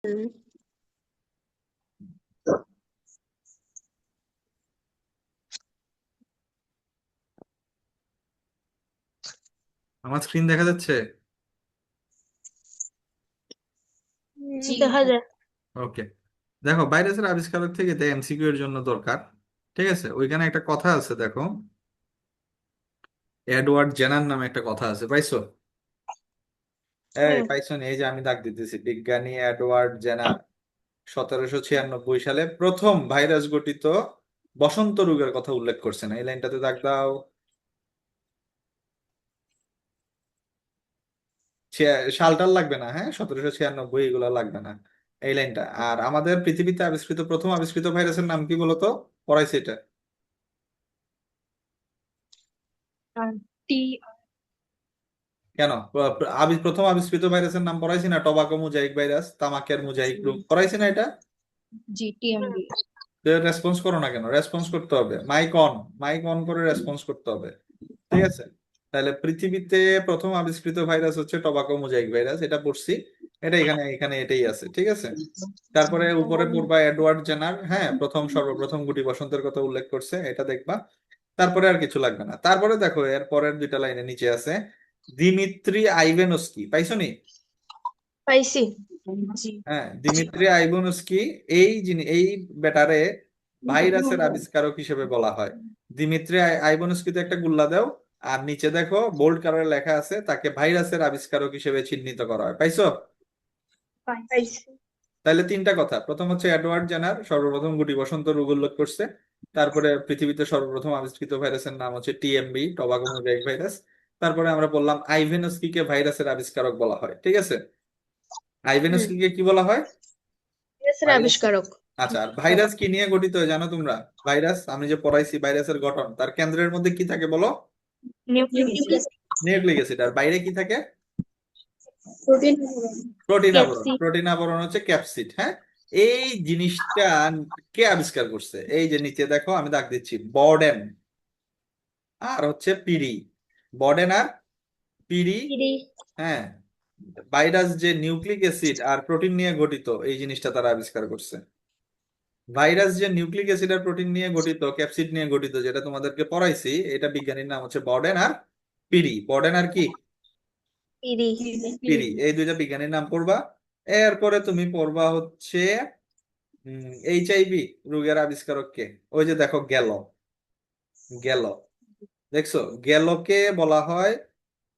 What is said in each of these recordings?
হুম। আমার স্ক্রিন দেখা যাচ্ছে? জি দেখা যায়। ওকে। দেখো, ভাইরাসের আবিষ্কারক থেকে এমসিকিউ এর জন্য দরকার। ঠিক আছে, ওইখানে একটা কথা আছে, দেখো, এডওয়ার্ড জেনার নামে একটা কথা আছে, পাইছো? এই হুম। পাইছো নি? এই যে আমি দাগ দিতেছি, বিজ্ঞানী এডওয়ার্ড জেনার 1796 সালে প্রথম ভাইরাস গঠিত বসন্ত রোগের কথা উল্লেখ করছেন। এই লাইনটাতে দাগ দাও। সালটাল লাগবে না, হ্যাঁ, 1796 এগুলো লাগবে না। এই লাইনটা। আর আমাদের পৃথিবীতে প্রথম আবিষ্কৃত ভাইরাসের নাম কি বলতো? পড়াইছে এটা? আর টি কেন? প্রথম আবিষ্কৃত ভাইরাসের নাম পড়াইছি না? টবাকো মোজাইক ভাইরাস, তামাকের মোজাইক রোগ, পড়াইছি না এটা? জি টিএমবি। রেসপন্স করো না কেন? রেসপন্স করতে হবে, মাইক অন, মাইক অন করে রেসপন্স করতে হবে। ঠিক আছে। তাহলে পৃথিবীতে প্রথম আবিষ্কৃত ভাইরাস হচ্ছে টবাকো মোজাইক ভাইরাস, এটা পড়ছি। এটা এখানে এখানে এটাই আছে, ঠিক আছে। তারপরে উপরে পড়বা এডওয়ার্ড জেনার, হ্যাঁ, সর্বপ্রথম গুটি বসন্তের কথা উল্লেখ করছে, এটা দেখবা। তারপরে আর কিছু লাগবে না। তারপরে দেখো, এর পরের দুইটা লাইনে নিচে আছে দিমিত্রি আইভেনস্কি, পাইছো নি? পাইছি। জি। হ্যাঁ, দিমিত্রি আইভানস্কি। এই বেটারে ভাইরাসের আবিষ্কারক হিসেবে বলা হয়। দিমিত্রি আইভানস্কিতে একটা গুল্লা দাও, আর নিচে দেখো বোল্ড কালারে লেখা আছে তাকে ভাইরাসের আবিষ্কারক হিসেবে চিহ্নিত করা হয়, পাইছো? পাইছি। তাহলে তিনটা কথা, প্রথম হচ্ছে এডওয়ার্ড জেনার সর্বপ্রথম গুটি বসন্ত রোগ উল্লেখ করছে। তারপরে পৃথিবীতে সর্বপ্রথম আবিষ্কৃত ভাইরাসের নাম হচ্ছে টিএমবি, টবাকো মোজাইক ভাইরাস। তারপরে আমরা বললাম আইভেনস্কিকে ভাইরাসের আবিষ্কারক বলা হয়, ঠিক আছে। হুম। আইভেনস্কিকে কি বলা হয়? ভাইরাসের ভাইরাস। আবিষ্কারক। আচ্ছা, আর ভাইরাস কি নিয়ে গঠিত হয় জানো তোমরা? ভাইরাস আমি যে পড়াইছি, ভাইরাসের গঠন, তার কেন্দ্রের মধ্যে কি থাকে বলো? Nucleic acid. Nucleic acid. আর বাইরে কি থাকে? প্রোটিন। প্রোটিন আবরণ। ক্যাপসিড। প্রোটিন আবরণ হচ্ছে ক্যাপসিড, হ্যাঁ। এই জিনিসটা কে আবিষ্কার করছে? এই যে নিচে দেখো আমি দাগ দিচ্ছি, বর্ডেন আর হচ্ছে পিরি। বর্ডেন আর পিরি। হ্যাঁ, ভাইরাস যে নিউক্লিক অ্যাসিড আর প্রোটিন নিয়ে গঠিত, এই জিনিসটা তারা আবিষ্কার করছে। ভাইরাস যে নিউক্লিক অ্যাসিড আর প্রোটিন নিয়ে গঠিত, ক্যাপসিড নিয়ে গঠিত, যেটা তোমাদেরকে পড়াইছি, এটা বিজ্ঞানীর নাম হচ্ছে বর্ডেন আর পিরি। বর্ডেন আর কি? পিরি। পিরি। এই দুইটা বিজ্ঞানীর নাম পড়বা। এরপরে তুমি পড়বা হচ্ছে এইচআইভি রোগের আবিষ্কারক কে? ওই যে দেখো, গেল। গেল, দেখছো? গেলকে বলা হয়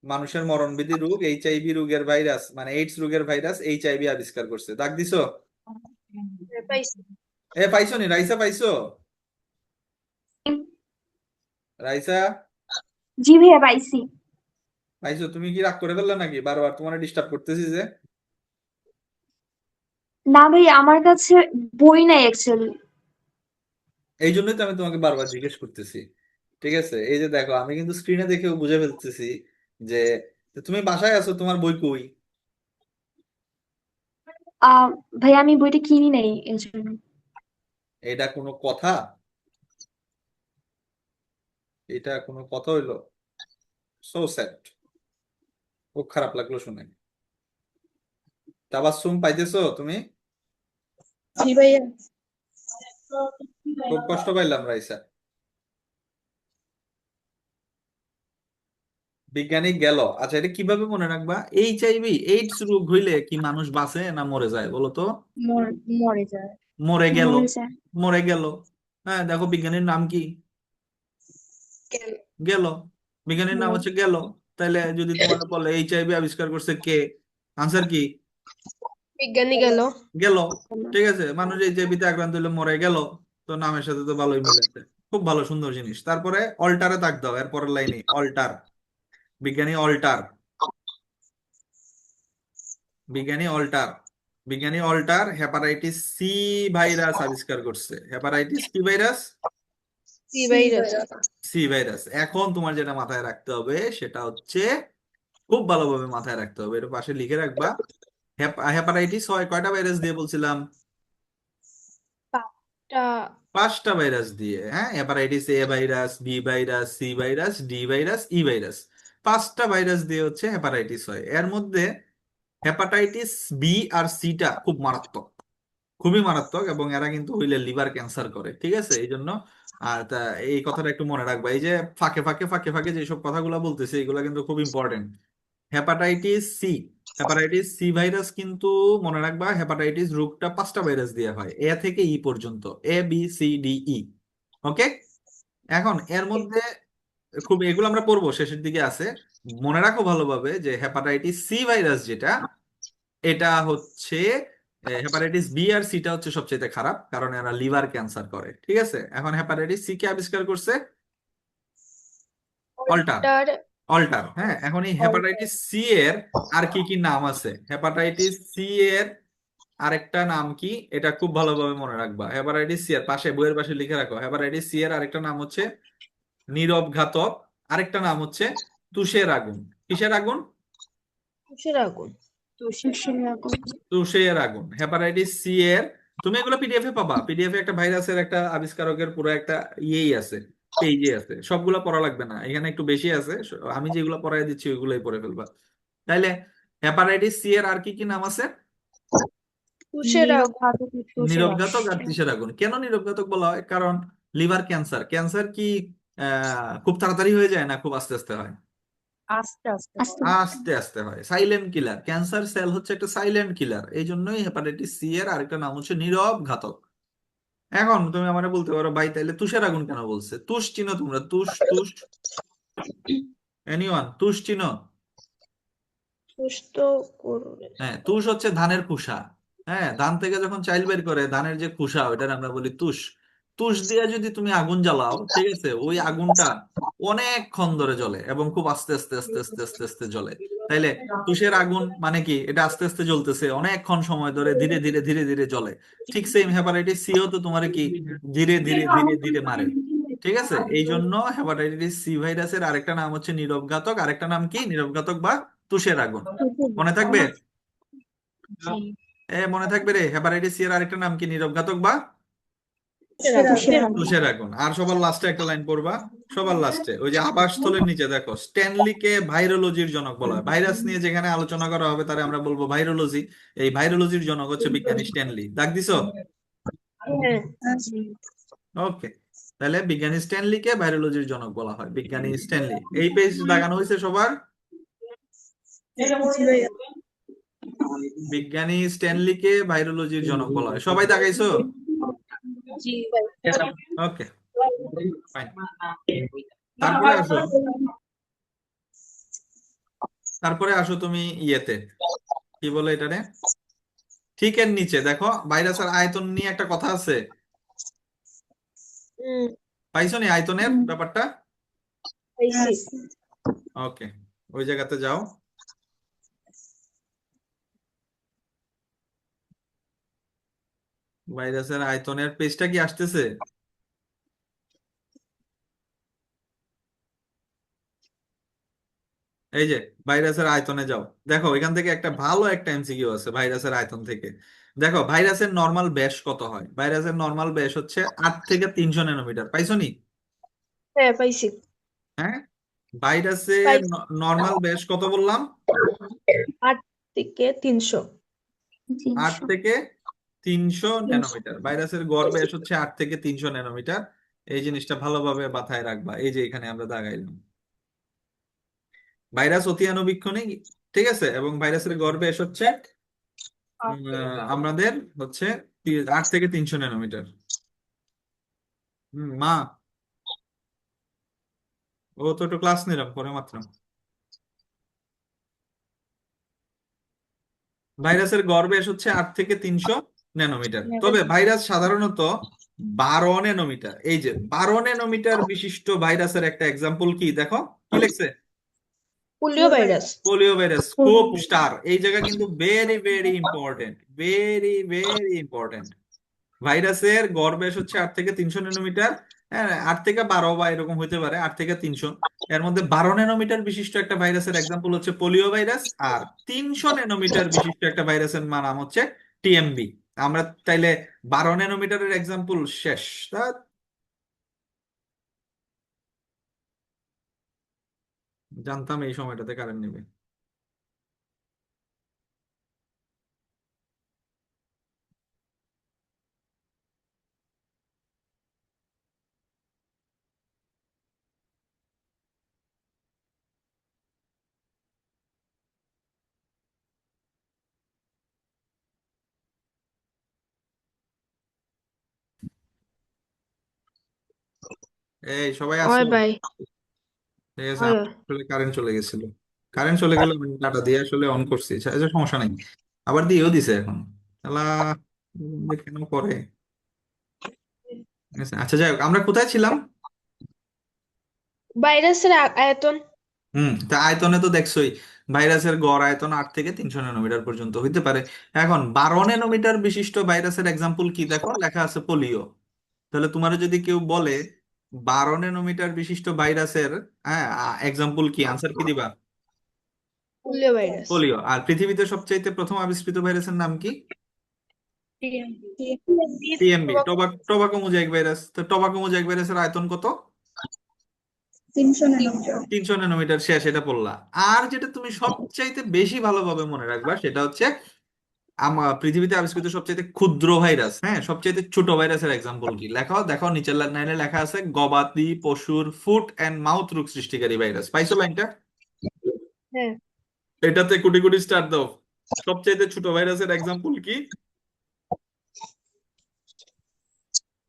মানুষের মরণবিধি রোগ, এইচআইভি রোগের ভাইরাস, মানে এইডস রোগের ভাইরাস এইচআইভি আবিষ্কার করছে। দাগ দিছো? পাইছি। পাইছো নি? রাইসা পাইছো? রাইসা জি ভাইয়া পাইছি। পাইছো? তুমি কি রাগ করে ফেললে নাকি? বারবার তোমার ডিস্টার্ব করতেছি যে। না ভাই আমার কাছে বই নাই অ্যাকচুয়ালি। এই জন্যই তো আমি তোমাকে বারবার জিজ্ঞেস করতেছি। ঠিক আছে, এই যে দেখো, আমি কিন্তু স্ক্রিনে দেখেও বুঝে ফেলতেছি যে তুমি বাসায় আছো, তোমার বই কই? ভাই আমি বইটা কিনি নাই এর জন্য। এটা কোনো কথা? এটা কোনো কথা হইলো? So sad. খুব খারাপ লাগলো শুনে। তাবাসসুম পাইতেছো তুমি? জি ভাইয়া। খুব কষ্ট পাইলাম রাইসা। বিজ্ঞানী গেল। আচ্ছা, এটা কিভাবে মনে রাখবা? এইচআইভি এইডস রোগ হইলে কি মানুষ বাঁচে না মরে যায় বলো তো? মরে যায়। মরে গেল। মরে যায়। মরে গেল। হ্যাঁ, দেখো বিজ্ঞানীর নাম কি? কেন? গেল। বিজ্ঞানীর নাম হচ্ছে গেল। তাহলে যদি তোমার বলে এইচআইভি আবিষ্কার করছে কে, আনসার কি? বিজ্ঞানী গেল। গেল। ঠিক আছে, মানুষ এইচআইভি তে আক্রান্ত হলে মরে গেল। তো নামের সাথে তো ভালোই মিলেছে। খুব ভালো, সুন্দর জিনিস। তারপরে অল্টারে দাগ দাও, এর পরের লাইনে অল্টার। বিজ্ঞানী অল্টার। বিজ্ঞানী অল্টার। বিজ্ঞানী অল্টার হেপাটাইটিস সি ভাইরাস আবিষ্কার করছে। হেপাটাইটিস কি virus? C virus. C virus. এখন তোমার যেটা মাথায় রাখতে হবে সেটা হচ্ছে, খুব ভালোভাবে মাথায় রাখতে হবে, এটা পাশে লিখে রাখবা। হেপাটাইটিস হয় কয়টা ভাইরাস দিয়ে বলছিলাম? পাঁচটা। 5টা ভাইরাস দিয়ে, হ্যাঁ। Hepatitis A virus, B virus, C virus, D virus, E virus. 5টা ভাইরাস দিয়ে হচ্ছে হেপাটাইটিস হয়। এর মধ্যে হেপাটাইটিস বি আর সিটা খুব মারাত্মক, খুবই মারাত্মক, এবং এরা কিন্তু হইলে লিভার ক্যান্সার করে, ঠিক আছে? এই জন্য আর এই কথাটা একটু মনে রাখবা। এই যে ফাঁকে ফাঁকে ফাঁকে ফাঁকে যেসব কথাগুলো বলতেছে এগুলো কিন্তু খুব important. Hepatitis C, hepatitis C virus কিন্তু মনে রাখবা, হেপাটাইটিস রোগটা 5টা ভাইরাস দিয়ে হয়, এ থেকে ই পর্যন্ত, A B C D E. ওকে, এখন এর মধ্যে খুব এগুলো আমরা পড়বো, শেষের দিকে আছে। মনে রাখো ভালোভাবে যে হেপাটাইটিস সি ভাইরাস যেটা, এটা হচ্ছে হেপাটাইটিস বি আর সিটা হচ্ছে সবচেয়ে খারাপ, কারণ এরা লিভার ক্যান্সার করে, ঠিক আছে? এখন হেপাটাইটিস সি কে আবিষ্কার করছে? অল্টার। অল্টার। অল্টার, হ্যাঁ। এখন এই হেপাটাইটিস সি এর আর কি কি নাম আছে? হেপাটাইটিস সি এর আরেকটা নাম কি, এটা খুব ভালোভাবে মনে রাখবা। হেপাটাইটিস সি এর পাশে, বইয়ের পাশে লিখে রাখো, হেপাটাইটিস সি এর আরেকটা নাম হচ্ছে নীরব ঘাতক, আরেকটা নাম হচ্ছে তুষের আগুন। কিসের আগুন? তুষের আগুন। তুষের আগুন। তুষের আগুন, হেপাটাইটিস সি এর। তুমি এগুলো পিডিএফ এ পাবা, পিডিএফ এ একটা ভাইরাসের একটা আবিষ্কারকের পুরো একটা ইয়েই আছে, পেজে আছে, সবগুলো পড়া লাগবে না, এখানে একটু বেশি আছে। আমি যেগুলো পড়াই দিচ্ছি ওইগুলোই পড়ে ফেলবা। তাইলে হেপাটাইটিস সি এর আর কি কি নাম আছে? তুষের আগুন। নীরবঘাতক আর তুষের আগুন। কেন নীরবঘাতক বলা হয়? কারণ লিভার ক্যান্সার, ক্যান্সার কি খুব তাড়াতাড়ি হয়ে যায় না খুব আস্তে আস্তে হয়? আস্তে আস্তে। আস্তে আস্তে হয়। সাইলেন্ট কিলার, ক্যান্সার সেল হচ্ছে একটা সাইলেন্ট কিলার, এই জন্যই হেপাটাইটিস সি এর আরেকটা নাম হচ্ছে নীরব ঘাতক। এখন তুমি আমারে বলতে পারো, ভাই তাইলে তুষের আগুন কেন বলছে? তুষ চিনো তোমরা? তুষ, তুষ, এনিওয়ান তুষ চিনো? সুস্থ করবে। হ্যাঁ, তুষ হচ্ছে ধানের খোসা। হ্যাঁ, ধান থেকে যখন চাইল বের করে ধানের যে খোসা, ওইটার আমরা বলি তুষ। তুষ দিয়ে যদি তুমি আগুন জ্বালাও, ঠিক আছে, ওই আগুনটা অনেকক্ষণ ধরে জ্বলে এবং খুব আস্তে আস্তে আস্তে আস্তে আস্তে আস্তে জ্বলে। তাইলে তুষের আগুন মানে কি? এটা আস্তে আস্তে জ্বলতেছে অনেকক্ষণ সময় ধরে, ধীরে ধীরে ধীরে ধীরে জ্বলে। ঠিক সেম হেপাটাইটিস সিও তো তোমার কি ধীরে ধীরে ধীরে ধীরে মারে, ঠিক আছে? এই জন্য হেপাটাইটিস সি ভাইরাসের আরেকটা নাম হচ্ছে নীরবঘাতক, আরেকটা নাম কি? নীরবঘাতক বা তুষের আগুন। মনে থাকবে? মনে থাকবে রে, হেপাটাইটিস সি এর আরেকটা নাম কি? নীরবঘাতক বা তুষের আগুন। আর সবার লাস্টে একটা লাইন পড়বা, সবার লাস্টে ওই যে আবাসস্থলের নিচে দেখো, স্ট্যানলিকে ভাইরোলজির জনক বলা হয়। ভাইরাস নিয়ে যেখানে আলোচনা করা হবে তারে আমরা বলবো ভাইরোলজি। এই ভাইরোলজির জনক হচ্ছে বিজ্ঞানী স্ট্যানলি। দাগ দিছো? হ্যাঁ। ওকে, তাহলে বিজ্ঞানী স্ট্যানলিকে ভাইরোলজির জনক বলা হয়, বিজ্ঞানী স্ট্যানলি। এই পেজ দাগানো হয়েছে সবার? জি ভাইয়া। বিজ্ঞানী স্ট্যানলিকে ভাইরোলজির জনক বলা হয়, সবাই দাগাইছো? জি ভাইয়া। ওকে, ফাইন। তারপরে আসো, তারপরে আসো তুমি ইয়েতে, কি বলে এটারে, ঠিক এর নিচে দেখো ভাইরাসের আয়তন নিয়ে একটা কথা আছে। হুম। পাইছো নি আয়তনের ব্যাপারটা? পাইছি। ওকে, ওই জায়গাতে যাও। ভাইরাসের আয়তনের পেজটা কি আসতেছে? এই যে ভাইরাসের আয়তনে যাও, দেখো এখান থেকে একটা ভালো একটা এমসিকিউ আছে ভাইরাসের আয়তন থেকে। দেখো ভাইরাসের নর্মাল ব্যাস কত হয়? ভাইরাসের নর্মাল ব্যাস হচ্ছে 8 থেকে 300 ন্যানোমিটার। পাইছো নি? হ্যাঁ পাইছি। হ্যাঁ, ভাইরাসের পাইছি। নর্মাল ব্যাস কত বললাম? 8 থেকে 300। 8 থেকে 300 ন্যানোমিটার। ভাইরাসের গড় ব্যাস হচ্ছে 8 থেকে 300 ন্যানোমিটার। এই জিনিসটা ভালোভাবে মাথায় রাখবা, এই যে এখানে আমরা দাগাইলাম। ভাইরাস অতি আণুবীক্ষণিক, ঠিক আছে, এবং ভাইরাসের গড় ব্যাস হচ্ছে আমাদের হচ্ছে 8 থেকে 300 ন্যানোমিটার। মা, ও তো একটু ক্লাস নিলাম পরে মাত্র। ভাইরাসের গড় ব্যাস হচ্ছে 8 থেকে 300 ন্যানোমিটার, তবে ভাইরাস সাধারণত 12 ন্যানোমিটার, এই যে 12 ন্যানোমিটার বিশিষ্ট ভাইরাসের একটা এক্সাম্পল কি দেখো, কি লিখছে? Polio virus. Polio virus. খুব স্টার, এই জায়গা কিন্তু very very important, very very important. ভাইরাসের গড় ব্যাস হচ্ছে 8 থেকে 300 ন্যানোমিটার। হ্যাঁ, 8 থেকে 12 বা এরকম হইতে পারে, 8 থেকে 300। এর মধ্যে 12 ন্যানোমিটার বিশিষ্ট একটা ভাইরাসের এক্সাম্পল হচ্ছে পোলিও ভাইরাস, আর 300 ন্যানোমিটার বিশিষ্ট একটা ভাইরাসের নাম হচ্ছে টিএমবি। আমরা তাইলে 12 ন্যানোমিটারের এক্সাম্পল শেষ। তা জানতাম এই সময়টাতে কারেন্ট নেবে। এই সবাই হয় আসো। ভাই, ঠিক আছে, হয়। আমার আসলে কারেন্ট চলে গেছিল। কারেন্ট চলে গেল, আমি ডাটা দিয়ে আসলে অন করছি, আচ্ছা, সমস্যা নাই। আবার দিয়েও দিছে এখন। তাহলে কেন করে? ঠিক আছে, আচ্ছা যাই হোক, আমরা কোথায় ছিলাম? ভাইরাসের আয়তন। তা আয়তনে তো দেখছোই, ভাইরাসের গড় আয়তন 8 থেকে 300 ন্যানোমিটার পর্যন্ত হইতে পারে। এখন 12 ন্যানোমিটার বিশিষ্ট ভাইরাসের এক্সাম্পল কি, দেখো লেখা আছে পোলিও। তাহলে তোমার যদি কেউ বলে 12 ন্যানোমিটার বিশিষ্ট ভাইরাসের, হ্যাঁ, এক্সাম্পল কি, আনসার কি দিবা? Polio virus. পোলিও। আর পৃথিবীতে সবচাইতে প্রথম আবিষ্কৃত ভাইরাসের নাম কি? TMB, tobacco mosaic virus. তো টোবাকো মোজাইক ভাইরাসের আয়তন কত? 300 ন্যানোমিটার। 300 ন্যানোমিটার, শেষ, এটা পড়লা। আর যেটা তুমি সবচাইতে বেশি ভালোভাবে মনে রাখবা সেটা হচ্ছে পৃথিবীতে আবিষ্কৃত সবচাইতে ক্ষুদ্র ভাইরাস, হ্যাঁ, সবচাইতে ছোট ভাইরাসের এক্সাম্পল কি, লেখাও, দেখো নিচের লাইনে লেখা আছে গবাদি পশুর ফুট অ্যান্ড মাউথ রোগ সৃষ্টিকারী ভাইরাস। পাইছো লাইনটা? হ্যাঁ। এটাতে কোটি কোটি স্টার দাও। সবচাইতে ছোট ভাইরাসের এক্সাম্পল কি?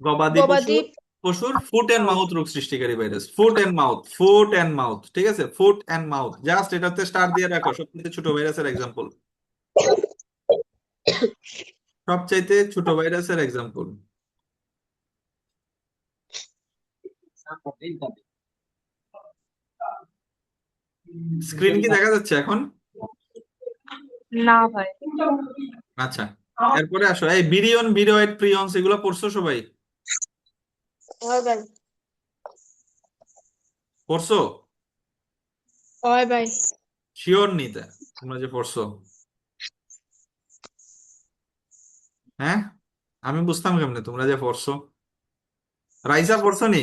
গবাদি গবাদি। পশুর পশুর ফুট অ্যান্ড মাউথ রোগ সৃষ্টিকারী virus. Foot and mouth, foot and mouth, ঠিক আছে, ফুট অ্যান্ড মাউথ, জাস্ট এটাতে স্টার দিয়ে রাখো, সবচেয়ে ছোট ভাইরাসের এক্সাম্পল। সবচাইতে ছোট ভাইরাসের এক্সাম্পল। স্ক্রিন কি দেখা যাচ্ছে এখন? না ভাই। আচ্ছা, এরপরে আসো, এই বিরিয়ন, ভিরয়েড, প্রিয়ন্স, এগুলো পড়ছো সবাই? হয় ভাই, পড়ছো? হয় ভাই। শিওর নিতে তোমরা যে পড়ছো? হ্যাঁ, আমি বুঝতাম কেমনে তোমরা যে পড়ছো? রাইসা পড়ছো নি?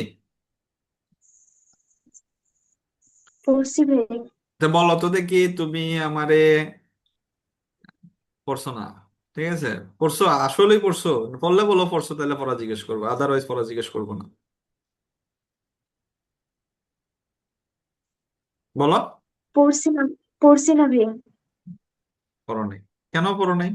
পড়ছি ভাই। তো বলো তো দেখি, তুমি আমারে পড়ছো না, ঠিক আছে? পড়ছো, আসলেই পড়ছো? পড়লে বলো পড়ছো, তাহলে পড়া জিজ্ঞেস করবো, আদারওয়াইজ পড়া জিজ্ঞেস করবো না। বলো। পড়ছি না, পড়ছি না ভাই। পড়ো নাই? কেন পড়ো নাই?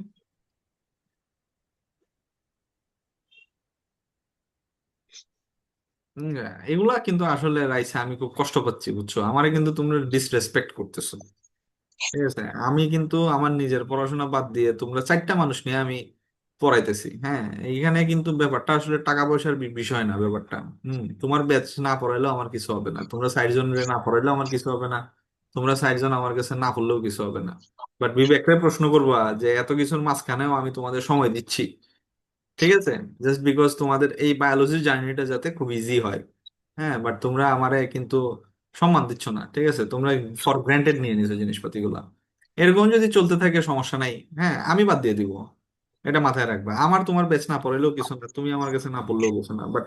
উম, এগুলা কিন্তু আসলে রাইসা আমি খুব কষ্ট পাচ্ছি, বুঝছো? আমারে কিন্তু তোমরা ডিসরেসপেক্ট করতেছো। ঠিক আছে, আমি কিন্তু আমার নিজের পড়াশোনা বাদ দিয়ে তোমরা 4টা মানুষ নিয়ে আমি পড়াইতেছি, হ্যাঁ। এইখানে কিন্তু ব্যাপারটা আসলে টাকা পয়সার বিষয় না ব্যাপারটা। তোমার ব্যাচ না পড়াইলেও আমার কিছু হবে না, তোমরা 60 জন না পড়াইলেও আমার কিছু হবে না, তোমরা 60 জন আমার কাছে না পড়লেও কিছু হবে না। বাট বিবেকরে প্রশ্ন করবা যে এত কিছুর মাঝখানেও আমি তোমাদের সময় দিচ্ছি, ঠিক আছে, জাস্ট বিকজ তোমাদের এই বায়োলজির জার্নিটা যাতে খুব ইজি হয়। হ্যাঁ, বাট তোমরা আমারে কিন্তু সম্মান দিচ্ছ না, ঠিক আছে, তোমরা ফর গ্রান্টেড নিয়ে নিছো জিনিসপাতিগুলা। এরকম যদি চলতে থাকে সমস্যা নাই, হ্যাঁ, আমি বাদ দিয়ে দিব। এটা মাথায় রাখবা, আমার তোমার ব্যাচ না পড়াইলেও কিছু না, তুমি আমার কাছে না পড়লেও কিছু না, বাট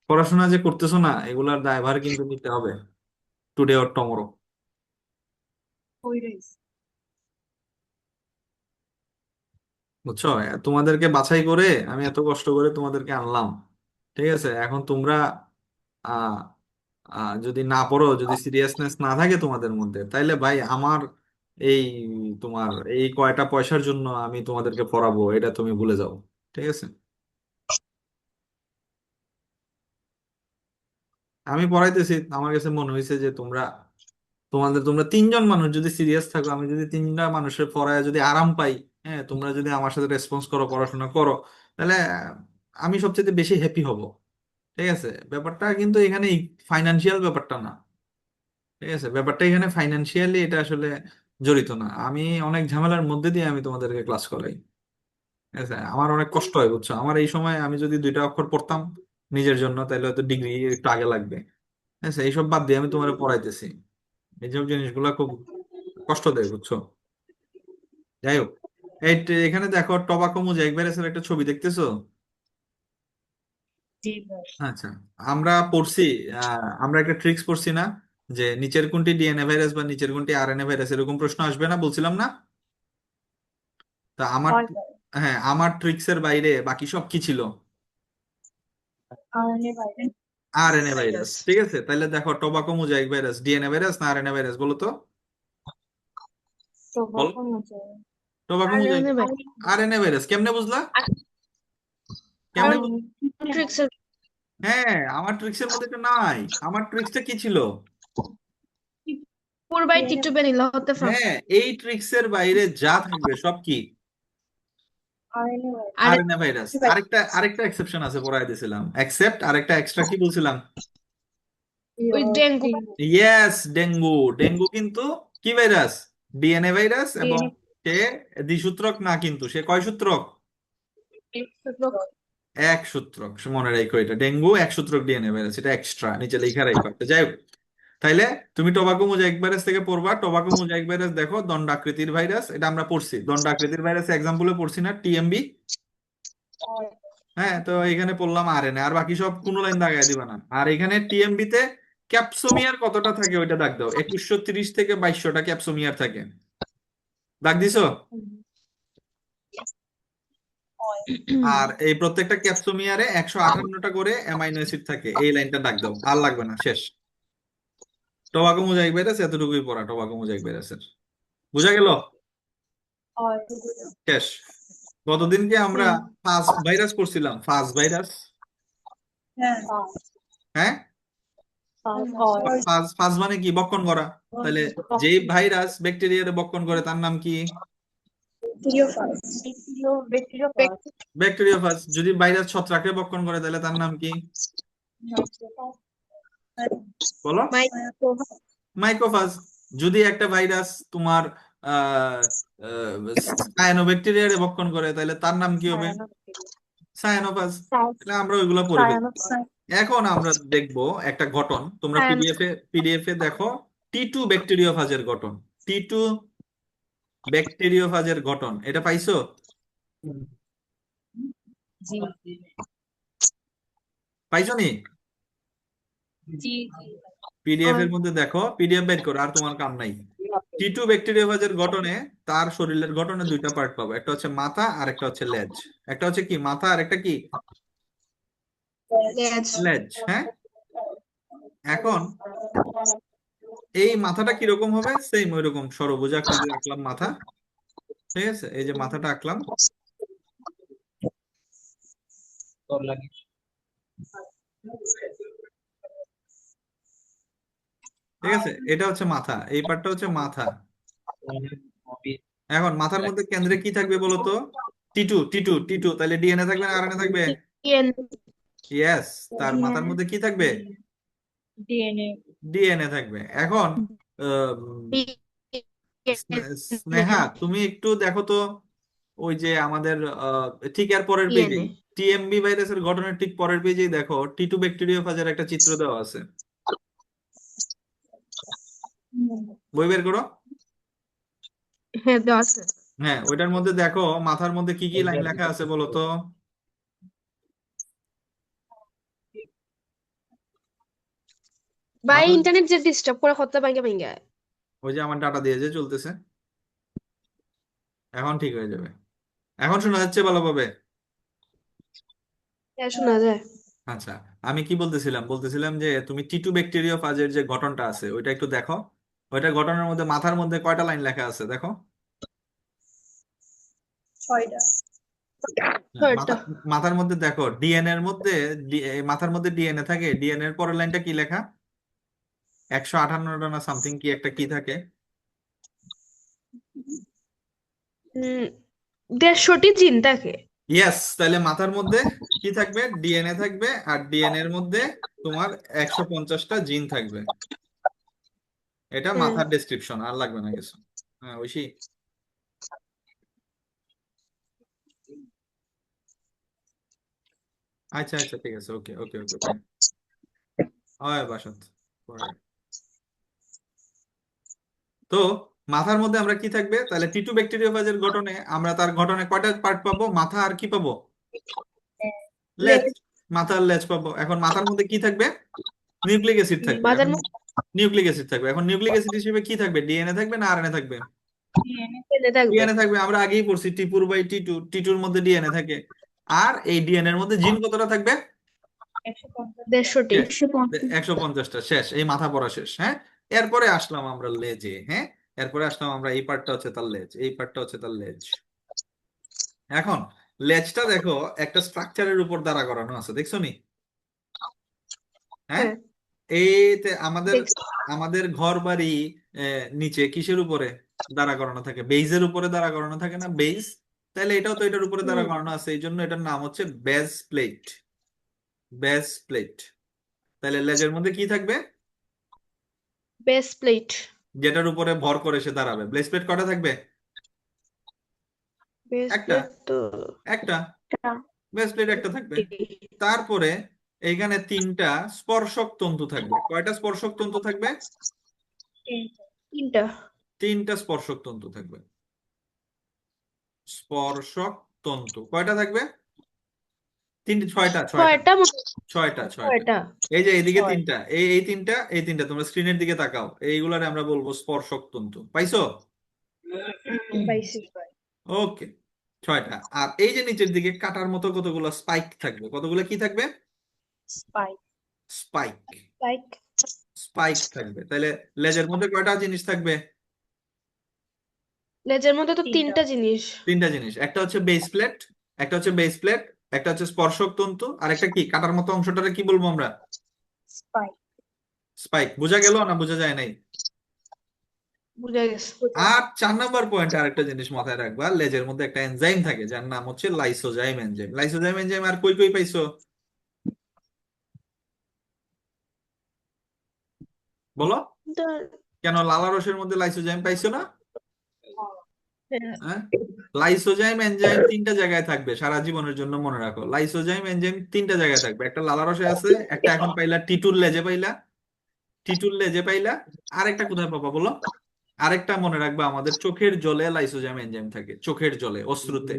পড়াশোনা যে করতেছো না, এগুলার দায়ভার কিন্তু নিতে হবে, টুডে অর টমোরো। বুঝছো? তোমাদেরকে বাছাই করে আমি এত কষ্ট করে তোমাদেরকে আনলাম, ঠিক আছে, এখন তোমরা আহ যদি না পড়ো, যদি সিরিয়াসনেস না থাকে তোমাদের মধ্যে, তাইলে ভাই আমার এই তোমার এই কয়টা পয়সার জন্য আমি তোমাদেরকে পড়াবো এটা তুমি ভুলে যাও, ঠিক আছে? আমি পড়াইতেছি, আমার কাছে মনে হয়েছে যে তোমরা 3জন মানুষ যদি সিরিয়াস থাকো, আমি যদি 3টা মানুষের পড়ায় যদি আরাম পাই, হ্যাঁ, তোমরা যদি আমার সাথে রেসপন্স করো, পড়াশোনা করো, তাহলে আমি সবচেয়ে বেশি হ্যাপি হব, ঠিক আছে? ব্যাপারটা কিন্তু এখানে ফাইনান্সিয়াল ব্যাপারটা না, ঠিক আছে, ব্যাপারটা এখানে ফাইনান্সিয়ালি এটা আসলে জড়িত না। আমি অনেক ঝামেলার মধ্যে দিয়ে আমি তোমাদেরকে ক্লাস করাই, ঠিক আছে, আমার অনেক কষ্ট হয়, বুঝছো? আমার এই সময় আমি যদি 2টা অক্ষর পড়তাম নিজের জন্য, তাহলে হয়তো ডিগ্রি একটু আগে লাগবে, ঠিক আছে? এইসব বাদ দিয়ে আমি তোমার পড়াইতেছি, এইসব জিনিসগুলো খুব কষ্ট দেয়, বুঝছো? যাই হোক, এখানে দেখো টবাকো মোজাইক ভাইরাসের একটা ছবি দেখতেছো? জি ভাই। আচ্ছা, আমরা পড়ছি, আমরা একটা ট্রিক্স পড়ছি না, যে নিচের কোনটি ডিএনএ ভাইরাস বা নিচের কোনটি আরএনএ ভাইরাস, এরকম প্রশ্ন আসবে না, বলছিলাম না? তা আমার, হয় ভাই। হ্যাঁ, আমার ট্রিক্সের বাইরে বাকি সব কি ছিল? RNA virus. RNA virus, virus. ঠিক আছে, তাহলে দেখো tobacco mosaic virus DNA virus না আরএনএ ভাইরাস, বলো তো? তো বলো। কখন হচ্ছে? Tobacco mosaic, RNA virus. RNA virus কেমনে বুঝলা? আর কেমনে কারণ বুঝ- ম্যাট্রিক্সের। হ্যাঁ, আমার ট্রিক্সের মধ্যে এটা নাই। আমার ট্রিক্সটা কি ছিল? Pur by Titu Benila হতে from হ্যাঁ, এই ট্রিক্সের বাইরে যা থাকবে সব কি? RNA আর আরএনএ ভাইরাস। আরেকটা এক্সেপশন আছে, পড়াই দিয়েছিলাম। এক্সেপ্ট আরেকটা এক্সট্রা কি বলছিলাম? ওই ডেঙ্গু ইয়েস, ডেঙ্গু। ডেঙ্গু কিন্তু কি ভাইরাস? ডিএনএ ভাইরাস, এবং DNA সে দ্বিসূত্রক না, কিন্তু সে কয় সূত্রক? এক সূত্রক। মনে রাখো, এটা ডেঙ্গু এক সূত্রক ডিএনএ ভাইরাস, এটা এক্সট্রা নিচে লেখা রাখো একটা। যাই হোক, তাইলে তুমি টোবাকো মোজাইক ভাইরাস থেকে পড়বা। টোবাকো মোজাইক ভাইরাস দেখো দণ্ডাকৃতির ভাইরাস, এটা আমরা পড়ছি। দণ্ডাকৃতির ভাইরাস এক্সাম্পলে পড়ছি না, টিএমবি। হ্যাঁ, তো এখানে পড়লাম আরএনএ, আর বাকি সব কোনো লাইন দাগাই দিবা না। আর এখানে টিএমবি তে ক্যাপসোমিয়ার কতটা থাকে ওইটা দাগ দাও। 2130 থেকে 2200টা ক্যাপসোমিয়ার থাকে। দাগ দিছো? আর এই প্রত্যেকটা ক্যাপসোমিয়ারে 158টা করে অ্যামাইনো অ্যাসিড থাকে। এই লাইনটা দাগ দাও, আর লাগবে না, শেষ। টোবাকো মোজাইক ভাইরাস এতটুকুই পড়া টোবাকো মোজাইক ভাইরাসের। বুঝা গেল? শেষ। গতদিনকে আমরা ফাজ ভাইরাস করছিলাম, ফাজ ভাইরাস। হ্যাঁ, ফাজ ফাজ মানে কি? বক্ষণ করা। তাহলে যেই ভাইরাস ব্যাকটেরিয়ারে বক্ষণ করে তার নাম কি? ব্যাকটেরিওফাজ। যদি ভাইরাস ছত্রাকে বক্ষণ করে তাহলে তার নাম কি? বলো। মাইক্রোফাজ। যদি একটা ভাইরাস তোমার সায়ানোব্যাকটেরিয়ারে বক্ষণ করে তাহলে তার নাম কি হবে? সায়ানোফাজ। তাহলে আমরা ওইগুলো পড়ে ফেলছি। এখন আমরা দেখবো একটা গঠন। তোমরা পিডিএফ এ দেখো টি2 ব্যাকটেরিওফাজের গঠন। টি2 ব্যাকটেরিওফাজের গঠন এটা পাইছো? পাইছো নি? পিডিএফ এর মধ্যে দেখো, পিডিএফ বের করো, আর তোমার কাম নাই। টি2 ব্যাকটেরিওফাজের গঠনে তার শরীরের গঠনে দুইটা পার্ট পাবো, একটা হচ্ছে মাথা আর একটা হচ্ছে লেজ। একটা হচ্ছে কি মাথা, আর একটা কি লেজ। হ্যাঁ, এখন এই মাথাটা কিরকম হবে? সেম ওই রকম ষড়ভুজ আকৃতির আঁকলাম মাথা। ঠিক আছে, এই যে মাথাটা আঁকলাম। ঠিক আছে, এটা হচ্ছে মাথা, এই পার্টটা হচ্ছে মাথা। এখন মাথার মধ্যে কেন্দ্রে কি থাকবে বলো তো? টি2। তাহলে ডিএনএ থাকবে না আরএনএ থাকবে? ইয়েস, তার মাথার মধ্যে কি থাকবে? ডিএনএ থাকবে। এখন স্নেহা, তুমি একটু দেখো তো, ওই যে আমাদের ঠিক এর পরের পেজে ডিএনএ টিএমবি ভাইরাসের ঘটনার ঠিক পরের পেজেই দেখো টি2 ব্যাকটেরিওফাজের একটা চিত্র দেওয়া আছে। বই বের করো। হ্যাঁ দেওয়া আছে হ্যাঁ, ওইটার মধ্যে দেখো মাথার মধ্যে কি কি লাইন লেখা আছে বলো তো? ভাই মাথার ইন্টারনেট যে ডিস্টার্ব করে হতে ভাঙ্গা ভাঙ্গা ওই যে আমার ডাটা দিয়ে যে চলতেছে, এখন ঠিক হয়ে যাবে। এখন শোনা যাচ্ছে ভালোভাবে? শোনা যায়। আচ্ছা, আমি কি বলতেছিলাম যে তুমি টি2 ব্যাকটেরিওফাজের যে গঠনটা আছে ওইটা একটু দেখো। ওইটা গঠনের মধ্যে মাথার মধ্যে কয়টা লাইন লেখা আছে দেখো। হ্যাঁ, ছয়টা মাথার মধ্যে দেখো ডিএনএ এর মধ্যে মাথার মধ্যে ডিএনএ থাকে। ডিএনএ এর পরের লাইনটা কি লেখা? 158টা না সামথিং কি একটা কি থাকে? 150টি জিন থাকে। ইয়েস, তাহলে মাথার মধ্যে কি থাকবে? ডিএনএ থাকবে, আর ডিএনএ এর মধ্যে তোমার 150টা জিন থাকবে। এটা মাথার ডেসক্রিপশন, আর লাগবে না কিছু। হ্যাঁ, ঐশী। আচ্ছা আচ্ছা, ঠিক আছে, ওকে ওকে ওকে, ফাইন। হয় বাসন্ত। তো মাথার মধ্যে আমরা কি থাকবে? তাহলে টি2 ব্যাকটেরিওফাজের গঠনে আমরা তার গঠনে কয়টা পার্ট পাবো? মাথা আর কি পাবো? লেজ। মাথার লেজ পাবো। এখন মাথার মধ্যে কি থাকবে? নিউক্লিক অ্যাসিড থাকবে। মাথার এখন নিউক্লিক অ্যাসিড থাকবে। এখন নিউক্লিক অ্যাসিড হিসেবে কি থাকবে? ডিএনএ থাকবে না আরএনএ থাকবে? মধ্যে থাকবে ডিএনএ থাকবে। আমরা আগেই পড়ছি টি4 বাই টি2, টি2-র মধ্যে ডিএনএ থাকে। আর এই ডিএনএ এর মধ্যে জিন কতটা থাকবে? 150টি 150টা। শেষ, এই মাথা পড়া শেষ। হ্যাঁ, এরপরে আসলাম আমরা লেজে। হ্যাঁ, এরপরে আসলাম আমরা, এই পার্টটা হচ্ছে তার লেজ, এই পার্টটা হচ্ছে তার লেজ। এখন লেজটা দেখো একটা স্ট্রাকচারের উপর দাঁড়া করানো আছে, দেখছো নি? হ্যাঁ হ্যাঁ এইতে আমাদের দেখছি আমাদের ঘর বাড়ি নিচে কিসের উপরে দাঁড়া করানো থাকে, বেইজের উপরে দাঁড়া করানো থাকে না, বেইজ। তাহলে এটাও তো এটার উপরে দাঁড়া হুম করানো আছে, এই জন্য এটার নাম হচ্ছে বেজ প্লেট। Base plate. তাহলে লেজের মধ্যে কি থাকবে? বেস প্লেট যেটার উপরে ভর করে সে দাঁড়াবে। বেজ প্লেট কটা থাকবে? বেস একটা। প্লেট তো একটা। টা বেজ প্লেট একটা থাকবে। একটি। তারপরে এইখানে তিনটা স্পর্শক তন্তু থাকবে। কয়টা স্পর্শক তন্তু থাকবে? তিনটা তিনটা স্পর্শক তন্তু থাকবে। স্পর্শক তন্তু কয়টা থাকবে? তিনটে, ছয়টা ছয়টা ছয়টা ছয়টা ছয়টা। ছয়টা এই যে এইদিকে ছয় তিনটা, এই তিনটা, এই তিনটা, তোমরা স্ক্রিনের দিকে তাকাও, এইগুলারে আমরা বলবো স্পর্শক তন্তু। পাইছো? পাইছি ওকে। ছয়টা। আর এই যে নিচের দিকে কাটার মতো কতগুলো স্পাইক থাকবে, কতগুলো কি থাকবে? Spike spike. লাইক স্পাইক থাকবে। তাহলে লেজের মধ্যে কয়টা জিনিস থাকবে? লেজের মধ্যে তো তিনটা তিনটা জিনিস। তিনটা জিনিস। একটা হচ্ছে বেস প্লেট, একটা হচ্ছে বেস প্লেট, একটা হচ্ছে স্পর্শক তন্তু, আর একটা কি কাটার মতো অংশটারে কি বলবো আমরা? Spike spike. বোঝা গেল না বোঝা যায় নাই? বুঝা গেছে। আর 4 নম্বর পয়েন্টে আরেকটা জিনিস মাথায় রাখবা, লেজের মধ্যে একটা এনজাইম থাকে যার নাম হচ্ছে লাইসোজাইম এনজাইম। লাইসোজাইম এনজাইম আর কই কই পাইছো বলো? তো- কেন লালারসের মধ্যে লাইসোজাইম পাইছো না? হ্যাঁ, হ্যাঁ। লাইসোজাইম এনজাইম তিনটা জায়গায় থাকবে সারা জীবনের জন্য, মনে রাখো। লাইসোজাইম এনজাইম তিনটা জায়গায় থাকবে। একটা লালারসে আছে, একটা এখন পাইলা টিটুর লেজে পাইলা, টিটুর লেজে পাইলা। আরেকটা কোথায় পাবা বলো? আরেকটা মনে রাখবা, আমাদের চোখের জলে লাইসোজাইম এনজাইম থাকে, চোখের জলে, অশ্রুতে।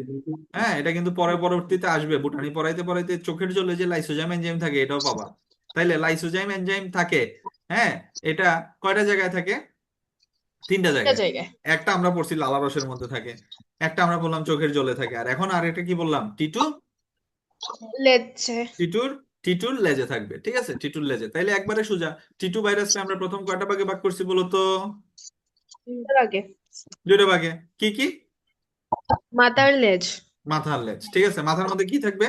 হ্যাঁ, এটা কিন্তু পরে পরবর্তীতে আসবে, বুটানি পড়াইতে পড়াইতে চোখের জলে যে লাইসোজাইম এনজাইম থাকে এটাও পাবা। তাইলে লাইসোজাইম এনজাইম থাকে, হ্যাঁ, এটা কয়টা জায়গায় থাকে? তিনটা তিনটা জায়গায়। জায়গায় একটা আমরা পড়ছি লালারসের মধ্যে থাকে, একটা আমরা বললাম চোখের জলে থাকে, আর এখন আরেকটা কি বললাম? টিটু। লেজে টিটুর টিটুর লেজে থাকবে। ঠিক আছে, টিটুর লেজে। তাইলে একবারে সোজা। টিটু ভাইরাসকে আমরা প্রথম কয়টা ভাগে ভাগ করছি বলো তো? তার আগে দুটো ভাগে। কি কি? মাথার লেজ, মাথার লেজ। ঠিক আছে, মাথার মধ্যে কি থাকবে?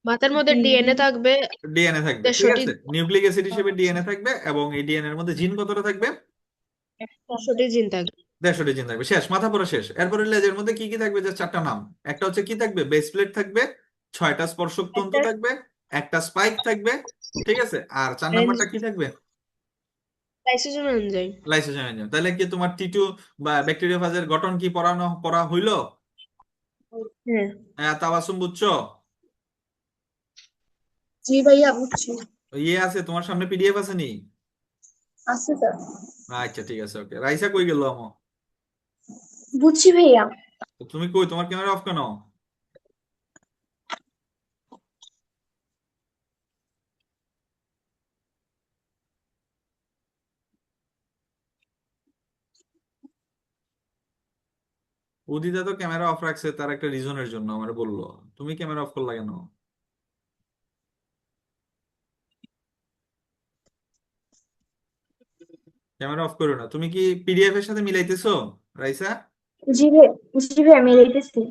মাথার মধ্যে ডিএনএ থাকবে ডিএনএ থাকবে। ঠিক 63টি আছে, নিউক্লিক অ্যাসিড হিসেবে ডিএনএ থাকবে, এবং এই ডিএনএ এর মধ্যে জিন কতটা থাকবে? 63টি জিন থাকবে। 150টি জিন থাকবে। শেষ, মাথা পুরো শেষ। এরপরে লেজের মধ্যে কি কি থাকবে? যে 4টা নাম। একটা হচ্ছে কি থাকবে? বেস প্লেট থাকবে, 6টা স্পর্শক তন্তু একটা থাকবে, একটা স্পাইক থাকবে। ঠিক আছে, আর 4 নম্বরটা কি থাকবে? Lysosome enzyme. Lysozyme enzyme. তাহলে কি তোমার টিটু বা ব্যাকটেরিওফাজের গঠন কি পড়া হইলো? হ্যাঁ হ্যাঁ, তাবাসুম বুঝছো? জি ভাইয়া বুঝছি ইয়ে আছে তোমার সামনে, পিডিএফ আছে নি? আছে স্যার আচ্ছা ঠিক আছে, ওকে। রাইসা কই গেল আমো? বুঝছি ভাইয়া তো তুমি কই, তোমার ক্যামেরা অফ কেন? উদিতা তো ক্যামেরা অফ রাখছে তার একটা রিজনের জন্য, আমার বললো। তুমি ক্যামেরা অফ করলা কেন? ক্যামেরা অফ করো না। তুমি কি পিডিএফ এর সাথে মিলাইতেছো রাইসা? জি ভাইয়া মিলাইতেছি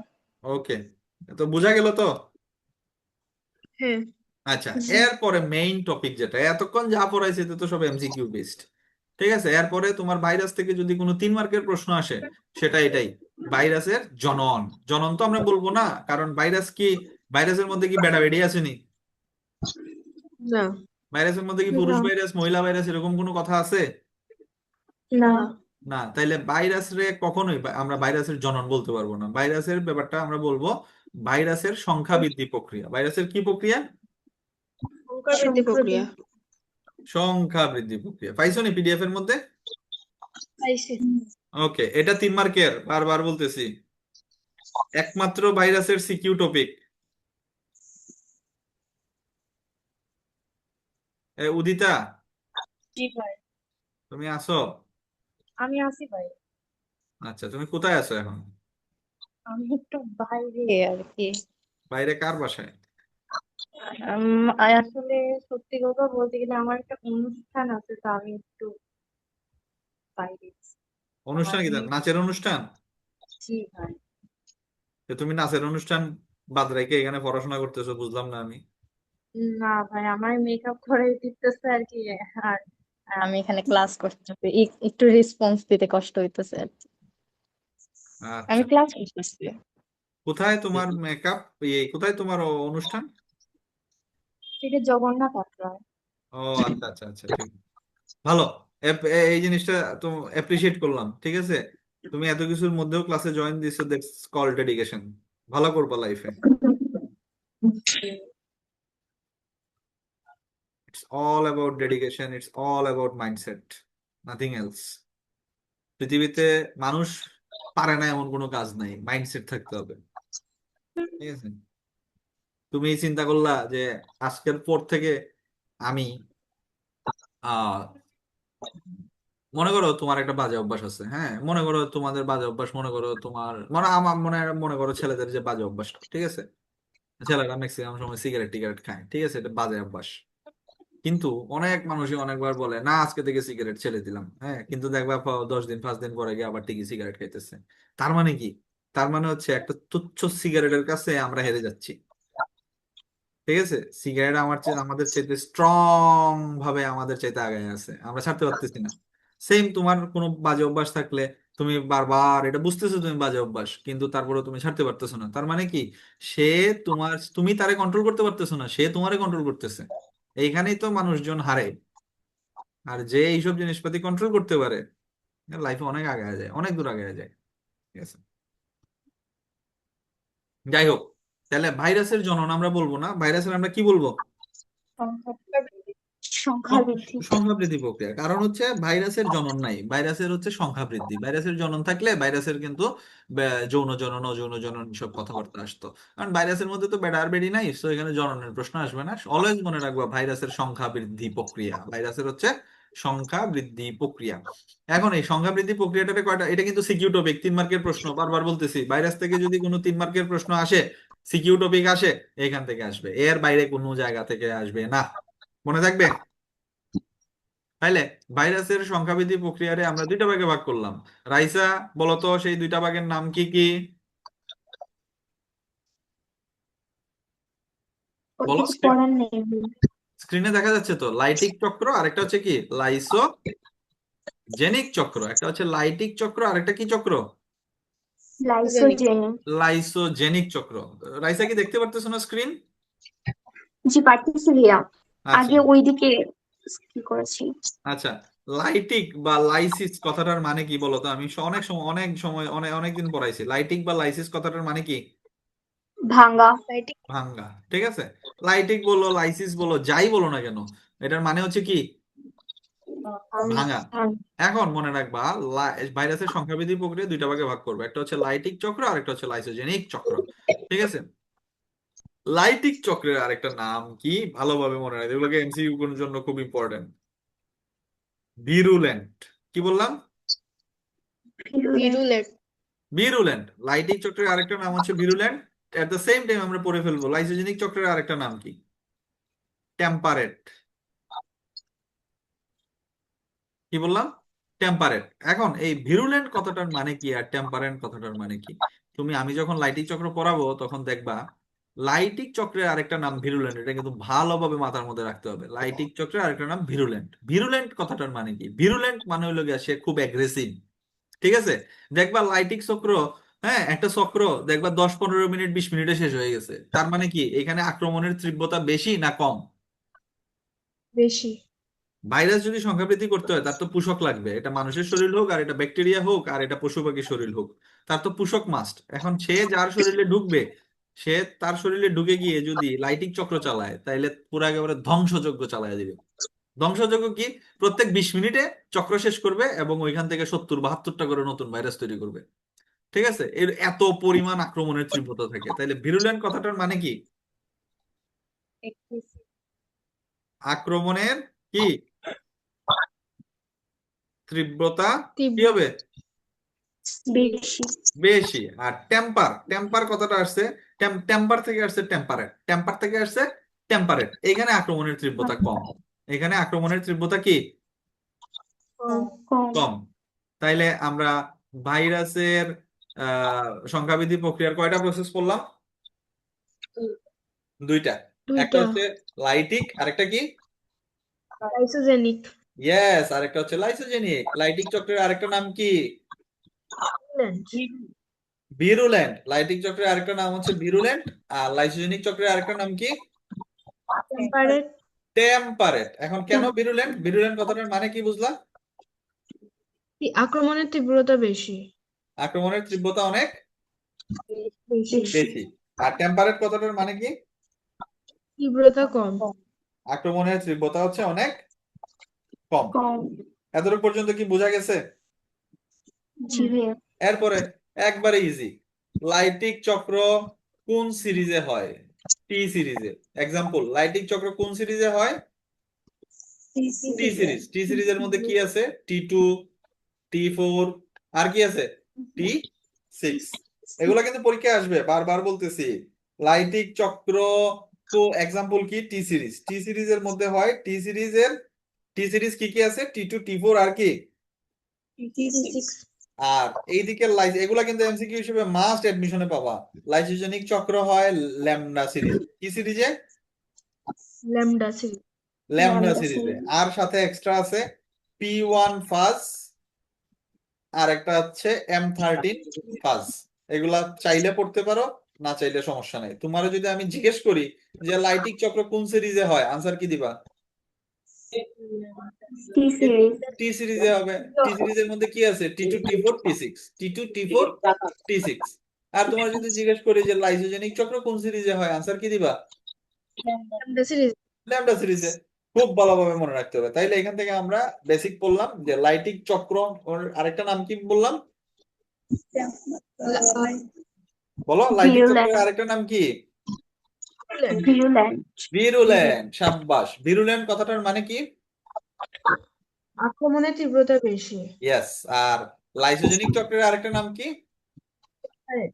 ওকে। তো বোঝা গেল তো? হ্যাঁ আচ্ছা, জি এরপরে মেইন টপিক যেটা এতক্ষণ যা পড়াইছে এটা তো সব এমসিকিউ বেসড। ঠিক আছে, এরপরে তোমার ভাইরাস থেকে যদি কোনো 3 মার্কের প্রশ্ন আসে, সেটা এটাই, ভাইরাসের জনন। জনন তো আমরা বলবো না, কারণ ভাইরাস কি, ভাইরাসের মধ্যে কি বেটা বেডি আসেনি? না ভাইরাসের মধ্যে কি পুরুষ না ভাইরাস মহিলা ভাইরাস এরকম কোনো কথা আছে? না না না। তাইলে ভাইরাস রে কখনোই আমরা ভাইরাসের জনন বলতে পারবো না। ভাইরাসের ব্যাপারটা আমরা বলবো ভাইরাসের সংখ্যা বৃদ্ধি প্রক্রিয়া। ভাইরাসের কি প্রক্রিয়া? সংখ্যা বৃদ্ধি সম্প্রতি প্রক্রিয়া। সংখ্যা বৃদ্ধি প্রক্রিয়া। পাইছো নি পিডিএফ এর মধ্যে? পাইছি। ওকে, এটা 3 মার্কের, বারবার বলতেছি, একমাত্র ভাইরাসের সিকিউ টপিক। উদিতা, জি ভাই তুমি আসো? আমি আছি ভাই আচ্ছা, তুমি কোথায় আছো এখন? আমি একটু বাইরে আর কি বাইরে কার বাসায়? আসলে সত্যি কথা বলতে গেলে আমার একটা অনুষ্ঠান আছে তো আমি একটু বাইরে আমার অনুষ্ঠান কি, তার নাচের অনুষ্ঠান? জি ভাই তো তুমি নাচের অনুষ্ঠান বাদ রেখে এখানে পড়াশোনা করতেছো, বুঝলাম না আমি। না ভাই, আমার মেকআপ করে দিতেছে আর কি। আর আর আমি এখানে ক্লাস করতেছি, একটু রেসপন্স দিতে কষ্ট হইতেছে আর কি। আমি আচ্ছা, ক্লাস করতেছি। কোথায় তোমার মেকআপ, কোথায় তোমার অনুষ্ঠান? এটা জগন্নাথ আখড়ায়। ও আচ্ছা আচ্ছা আচ্ছা, ঠিক, ভালো। এই জিনিসটা তো অ্যাপ্রিসিয়েট করলাম, ঠিক আছে। তুমি এত কিছুর মধ্যেও ক্লাসে জয়েন দিছো, দ্যাটস কল ডেডিকেশন। ভালো করবা লাইফে। It's all about dedication, it's all about mindset, nothing else. পৃথিবীতে মানুষ পারে না এমন কোনো কাজ নাই, মাইন্ডসেট থাকতে হবে, ঠিক আছে। তুমি চিন্তা করলা যে আজকের পর থেকে আমি আহ মনে করো তোমার একটা বাজে অভ্যাস আছে, হ্যাঁ, মনে করো তোমাদের বাজে অভ্যাস, মনে করো তোমার আমার মনে করো ছেলেদের যে বাজে অভ্যাস, ঠিক আছে, ছেলেরা ম্যাক্সিমাম সময় সিগারেট টিগারেট খায়, ঠিক আছে, এটা বাজে অভ্যাস। কিন্তু অনেক মানুষই অনেকবার বলে না আজকে থেকে সিগারেট ছেড়ে দিলাম, হ্যাঁ, কিন্তু দেখবা 10 দিন 5 দিন পরে গিয়ে আবার ঠিকই সিগারেট খাইতেছে। তার মানে কি? তার মানে হচ্ছে একটা তুচ্ছ সিগারেটের কাছে আমরা হেরে যাচ্ছি, ঠিক আছে। সিগারেট আমাদের চাইতে স্ট্রং ভাবে আমাদের চাইতে আগে আছে, আমরা ছাড়তে পারতেছি না। সেম তোমার কোনো বাজে অভ্যাস থাকলে তুমি বারবার এটা বুঝতেছো তুমি বাজে অভ্যাস, কিন্তু তারপরে তুমি ছাড়তে পারতেছো না, তার মানে কি? সে তুমি তারে কন্ট্রোল করতে পারতেছো না, সে তোমারে কন্ট্রোল করতেছে। এইখানেই তো মানুষজন হারে। আর যে এইসব জিনিসপাতি কন্ট্রোল করতে পারে, লাইফে অনেক আগে যায়, অনেক দূর আগে যায়, ঠিক আছে। যাই হোক, তাহলে ভাইরাসের জনন আমরা বলবো না, ভাইরাসের আমরা কি বলবো? সংখ্যা বৃদ্ধি। সংখ্যা বৃদ্ধি প্রক্রিয়া। কারণ হচ্ছে ভাইরাসের জনন নাই, ভাইরাসের হচ্ছে সংখ্যা বৃদ্ধি। ভাইরাসের জনন থাকলে ভাইরাসের কিন্তু যৌন জনন অযৌন জনন সব কথাবার্তা আসতো। কারণ ভাইরাসের মধ্যে তো বেড়া আর বেড়ি নাই, তো এখানে জননের প্রশ্ন আসবে না। অলওয়েজ মনে রাখবা ভাইরাসের সংখ্যা বৃদ্ধি প্রক্রিয়া, ভাইরাসের হচ্ছে সংখ্যা বৃদ্ধি প্রক্রিয়া। এখন এই সংখ্যা বৃদ্ধি প্রক্রিয়াটাতে কয়টা, এটা কিন্তু সিকিউ টপিক, 3 মার্কের প্রশ্ন, বারবার বলতেছি, ভাইরাস থেকে যদি কোনো 3 মার্কের প্রশ্ন আসে, সিকিউ টপিক আসে, এখান থেকে আসবে, এর বাইরে কোনো জায়গা থেকে আসবে না, মনে থাকবে। তাইলে ভাইরাসের সংখ্যাবৃদ্ধি প্রক্রিয়ারে আমরা 2টা ভাগে ভাগ করলাম। রাইসা, বলতো সেই 2টা ভাগের নাম কি কি? ওর বলো, কিছু পড়ার নেই। স্ক্রিনে দেখা যাচ্ছে তো, লাইটিক চক্র, আরেকটা হচ্ছে কি লাইসোজেনিক চক্র। একটা হচ্ছে লাইটিক চক্র, আরেকটা কি চক্র? জেনিক। লাইসোজেনিক। লাইসোজেনিক চক্র। রাইসা কি দেখতে পারতেছো না স্ক্রিন? জি পারতেছি ভাইয়া, আচ্ছা আগে ওইদিকে কি করেছি। আচ্ছা, লাইটিক বা লাইসিস কথাটার মানে কি বলো তো? আমি অনেক দিন পড়াইছি, লাইটিক বা লাইসিস কথাটার মানে কি? ভাঙ্গা। লাইটিং। ভাঙ্গা, ঠিক আছে। লাইটিক বলো, লাইসিস বলো, যাই বলো না কেন, এটার মানে হচ্ছে কি? ভাঙা। এখন মনে রাখবা, ভাইরাসের সংখ্যাবৃদ্ধি প্রক্রিয়া 2টা ভাগে ভাগ করবে, একটা হচ্ছে লাইটিক চক্র আর একটা হচ্ছে লাইসোজেনিক চক্র, ঠিক আছে। লাইটিক চক্রের আরেকটা নাম কি ভালোভাবে মনে রাখবে, এগুলোকে এমসিকিউ এর জন্য খুব ইম্পর্টেন্ট। ভিরুলেন্ট। কি বললাম? ভিরুলেন্ট। ভিরুলেন্ট। লাইটিক চক্রের আরেকটা নাম হচ্ছে virulent. At the same time আমরা পড়ে ফেলবো লাইসোজেনিক চক্রের আরেকটা নাম কি? টেম্পারেট। কি বললাম? টেম্পারেট। এখন এই ভিরুলেন্ট কথাটার মানে কি আর টেম্পারেন্ট কথাটার মানে কি? আমি যখন লাইটিক চক্র পড়াবো তখন দেখবা লাইটিক চক্রের আরেকটা নাম ভিরুলেন্ট, এটা কিন্তু ভালোভাবে মাথার মধ্যে রাখতে হবে। লাইটিক চক্রের আরেকটা নাম ভিরুলেন্ট। ভিরুলেন্ট কথাটার মানে কি? ভিরুলেন্ট মানে হলো গিয়ে সে খুব অ্যাগ্রেসিভ, ঠিক আছে। দেখবা লাইটিক চক্র, হ্যাঁ, একটা চক্র দেখবা 10 15 মিনিট 20 মিনিটে শেষ হয়ে গেছে, তার মানে কি এখানে আক্রমণের তীব্রতা বেশি না কম? বেশি। ভাইরাস যদি সংখ্যা বৃদ্ধি করতে হয় তার তো পোষক লাগবে, এটা মানুষের শরীর হোক আর এটা ব্যাকটেরিয়া হোক আর এটা পশু পাখির শরীর হোক, তার তো পোষক মাস্ট। এখন সে যার শরীরে ঢুকবে, সে তার শরীরে ঢুকে গিয়ে যদি লাইটিক চক্র চালায় তাইলে পুরো একেবারে ধ্বংসযজ্ঞ চালায় দিবে। ধ্বংসযজ্ঞ কি? প্রত্যেক 20 মিনিটে চক্র শেষ করবে এবং ওইখান থেকে 70 72টা করে নতুন ভাইরাস তৈরি করবে, ঠিক আছে। এর এত পরিমাণ আক্রমণের তীব্রতা থাকে। তাইলে ভিরুলেন্ট কথাটার মানে কি? আক্রমণের কি তীব্রতা কি তীব্র। হবে? বেশি। বেশি। আর টেম্পার, টেম্পার কথাটা আসছে টেম্পার থেকে আসছে টেম্পারেট, টেম্পার থেকে আসছে টেম্পারেট। এখানে আক্রমণের তীব্রতা কম, এখানে আক্রমণের তীব্রতা কি? কম। কম। তাইলে আমরা ভাইরাসের সংখ্যাবৃদ্ধি প্রক্রিয়ার কয়টা প্রসেস পড়লাম? 2টা। একটা দুইটা হচ্ছে লাইটিক, আরেকটা কি? লাইসোজেনিক ইয়েস, আরেকটা হচ্ছে লাইসোজেনিক। লাইটিক চক্রের আরেকটা নাম কি? ভিরুলেন্ট। লাইটিক চক্রের আরেকটা নাম হচ্ছে ভিরুলেন্ট। আর লাইসোজেনিক চক্রের আরেকটা নাম কি? Temperate temperate. এখন কেন ভিরুলেন্ট? ভিরুলেন্ট কথাটার মানে কি বুঝলা? আক্রমণের তীব্রতা বেশি আক্রমণের তীব্রতা অনেক বেশি বেশি। আর টেম্পারেট কথাটার মানে কি? তীব্রতা কম আক্রমণের তীব্রতা হচ্ছে অনেক কম। কম এতটুকু পর্যন্ত কি বোঝা গেছে? জি ভাইয়া এরপরে একবারে ইজি, লাইটিক চক্র কোন সিরিজে হয়? টি সিরিজে। এক্সাম্পল, লাইটিক চক্র কোন সিরিজে হয়? টি সিরিজ। টি সিরিজের মধ্যে কি আছে? T2, T4, আর কি আছে? T6। এগুলা কিন্তু পরীক্ষায় আসবে, বারবার বলতেছি। লাইটিক চক্র তো এক্সাম্পল কি? টি সিরিজ। টি সিরিজের মধ্যে হয় টি সিরিজ কি কি আছে? T2, T4 আর কি? আর এইদিকে এগুলা কিন্তু এমসিকিউ হিসেবে মাস্ট এডমিশনে পাবা। লাইসোজেনিক চক্র হয় ল্যামডা সিরিজ। কি সিরিজে? ল্যামডা সিরিজ ল্যামডা সিরিজে। আর সাথে এক্সট্রা আছে P1 ফাজ, আর একটা হচ্ছে M13 ফাজ। এগুলা চাইলে পড়তে পারো, না চাইলে সমস্যা নাই। তোমার যদি আমি জিজ্ঞেস করি যে লাইটিক চক্র কোন সিরিজে হয়, আনসার কি দিবা? টি সিরিজ টি সিরিজে হবে। টি সিরিজের মধ্যে কি আছে? T2, T4, T6। T2, T4, T6। আর তোমার যদি জিজ্ঞেস করি যে লাইসোজেনিক চক্র কোন সিরিজে হয়, আনসার কি দিবা? ল্যামডা সিরিজ ল্যামডা সিরিজে। খুব ভালোভাবে মনে রাখতে হবে। তাইলে এখান থেকে আমরা বেসিক পড়লাম যে লাইটিক চক্র, ওর আরেকটা নাম কি বললাম? বলো, লাইটিক চক্রের আরেকটা নাম কি? Virulent virulent. সাব্বাস। ভিরুলেন্ট কথাটার মানে কি? আক্রমণের তীব্রতা বেশি ইয়েস। আর লাইসোজেনিক চক্রের আরেকটা নাম কি?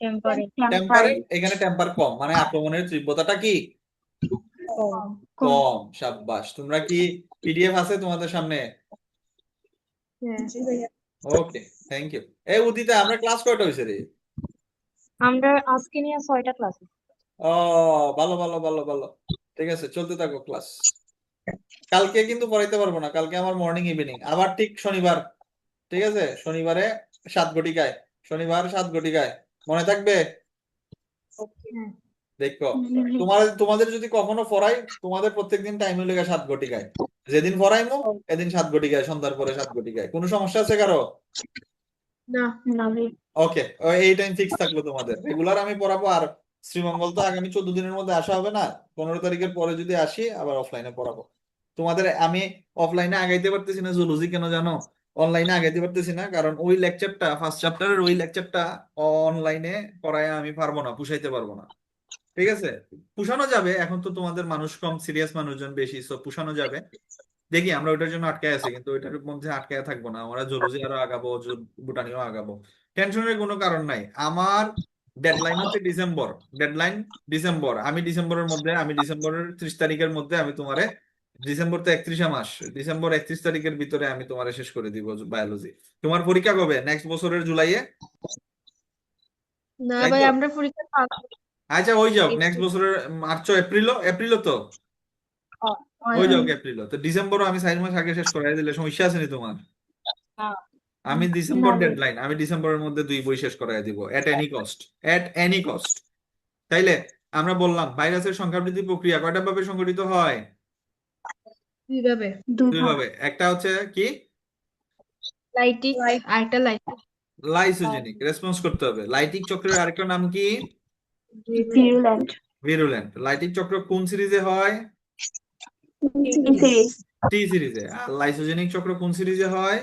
Temperate temperate. এখানে টেম্পার কম, মানে আক্রমণের তীব্রতাটা কি? কম। সাব্বাস। তোমরা কি পিডিএফ আছে তোমাদের সামনে? হ্যাঁ ওকে, থ্যাংক ইউ। এই উদিতা, আমরা ক্লাস কয়টা হয়েছে রে? আমরা আজকে নিয়ে 6টা ক্লাস। ও, ভালো ভালো ভালো ভালো। ঠিক আছে, চলতে থাকো ক্লাস। কালকে কিন্তু পড়াইতে পারবো না, কালকে আমার মর্নিং ইভিনিং। আবার ঠিক শনিবার, ঠিক আছে? শনিবারে 7 ঘটিকায়। শনিবার 7 ঘটিকায়, মনে থাকবে? দেখো, তোমাদের যদি কখনো পড়াই, তোমাদের প্রত্যেকদিন টাইম হয়ে লেগে 7 ঘটিকায়। যেদিন পড়াইমো এদিন 7 ঘটিকায়, সন্ধ্যার পরে 7 ঘটিকায়। কোনো সমস্যা আছে কারো? না না ওকে, এই টাইম ফিক্স থাকলো তোমাদের। রেগুলার আমি পড়াবো। আর শ্রীমঙ্গল তো আগামী 14 দিনের মধ্যে আসা হবে না। 15 তারিখের পরে যদি আসি আবার অফলাইনে পড়াবো তোমাদের। আমি অফলাইনে আগাইতে পারতেছি না জুলজি, কেন জানো? অনলাইনে আগাইতে পারতেছি না কারণ ওই লেকচারটা, ফার্স্ট চ্যাপ্টারের ওই লেকচারটা অনলাইনে পড়ায় আমি পারবো না, পুষাইতে পারবো না। ঠিক আছে, পুষানো যাবে। এখন তো তোমাদের মানুষ কম, সিরিয়াস মানুষজন বেশি, সো পুষানো যাবে। দেখি, আমরা ওইটার জন্য আটকায় আছি, কিন্তু ওইটার মধ্যে আটকায় থাকবো না। আমরা জুলজি আরো আগাবো, বুটানিও আগাবো। টেনশনের কোনো কারণ নাই। আমার ডেডলাইন হচ্ছে ডিসেম্বর। Deadline December. আমি ডিসেম্বরের 30 তারিখের মধ্যে আমি তোমারে, ডিসেম্বর তো 31 মাস, ডিসেম্বর 31 তারিখের ভিতরে আমি তোমারে শেষ করে দিব বায়োলজি। তোমার পরীক্ষা কবে? নেক্সট বছরের জুলাইয়ে? না তাই ভাই, তো? আমরা পরীক্ষা পাব আচ্ছা, হয়ে যাও নেক্সট বছরের মার্চ, এপ্রিলও। এপ্রিলও তো হয়ে যাও, এপ্রিলও তো। ডিসেম্বরও আমি 4 মাস আগে শেষ করাই দিলে সমস্যা আছে নি তোমার? আমি ডিসেম্বর ডেডলাইন, আমি ডিসেম্বরের মধ্যে 2 বই শেষ করাই দিব, at any cost. At any cost. তাইলে আমরা বললাম ভাইরাসের সংখ্যা বৃদ্ধি প্রক্রিয়া কয়টা ভাবে সংঘটিত হয়? কিভাবে 2 ভাবে। একটা হচ্ছে কি? লাইটিক আরেকটা লাইটিক লাইসোজেনিক। রেসপন্স করতে হবে। লাইটিক চক্রের আরেকটা নাম কি? Virulent virulent. লাইটিক চক্র কোন সিরিজে হয়? সিরিজ টি সিরিজে। আর লাইসোজেনিক চক্র কোন সিরিজে হয়?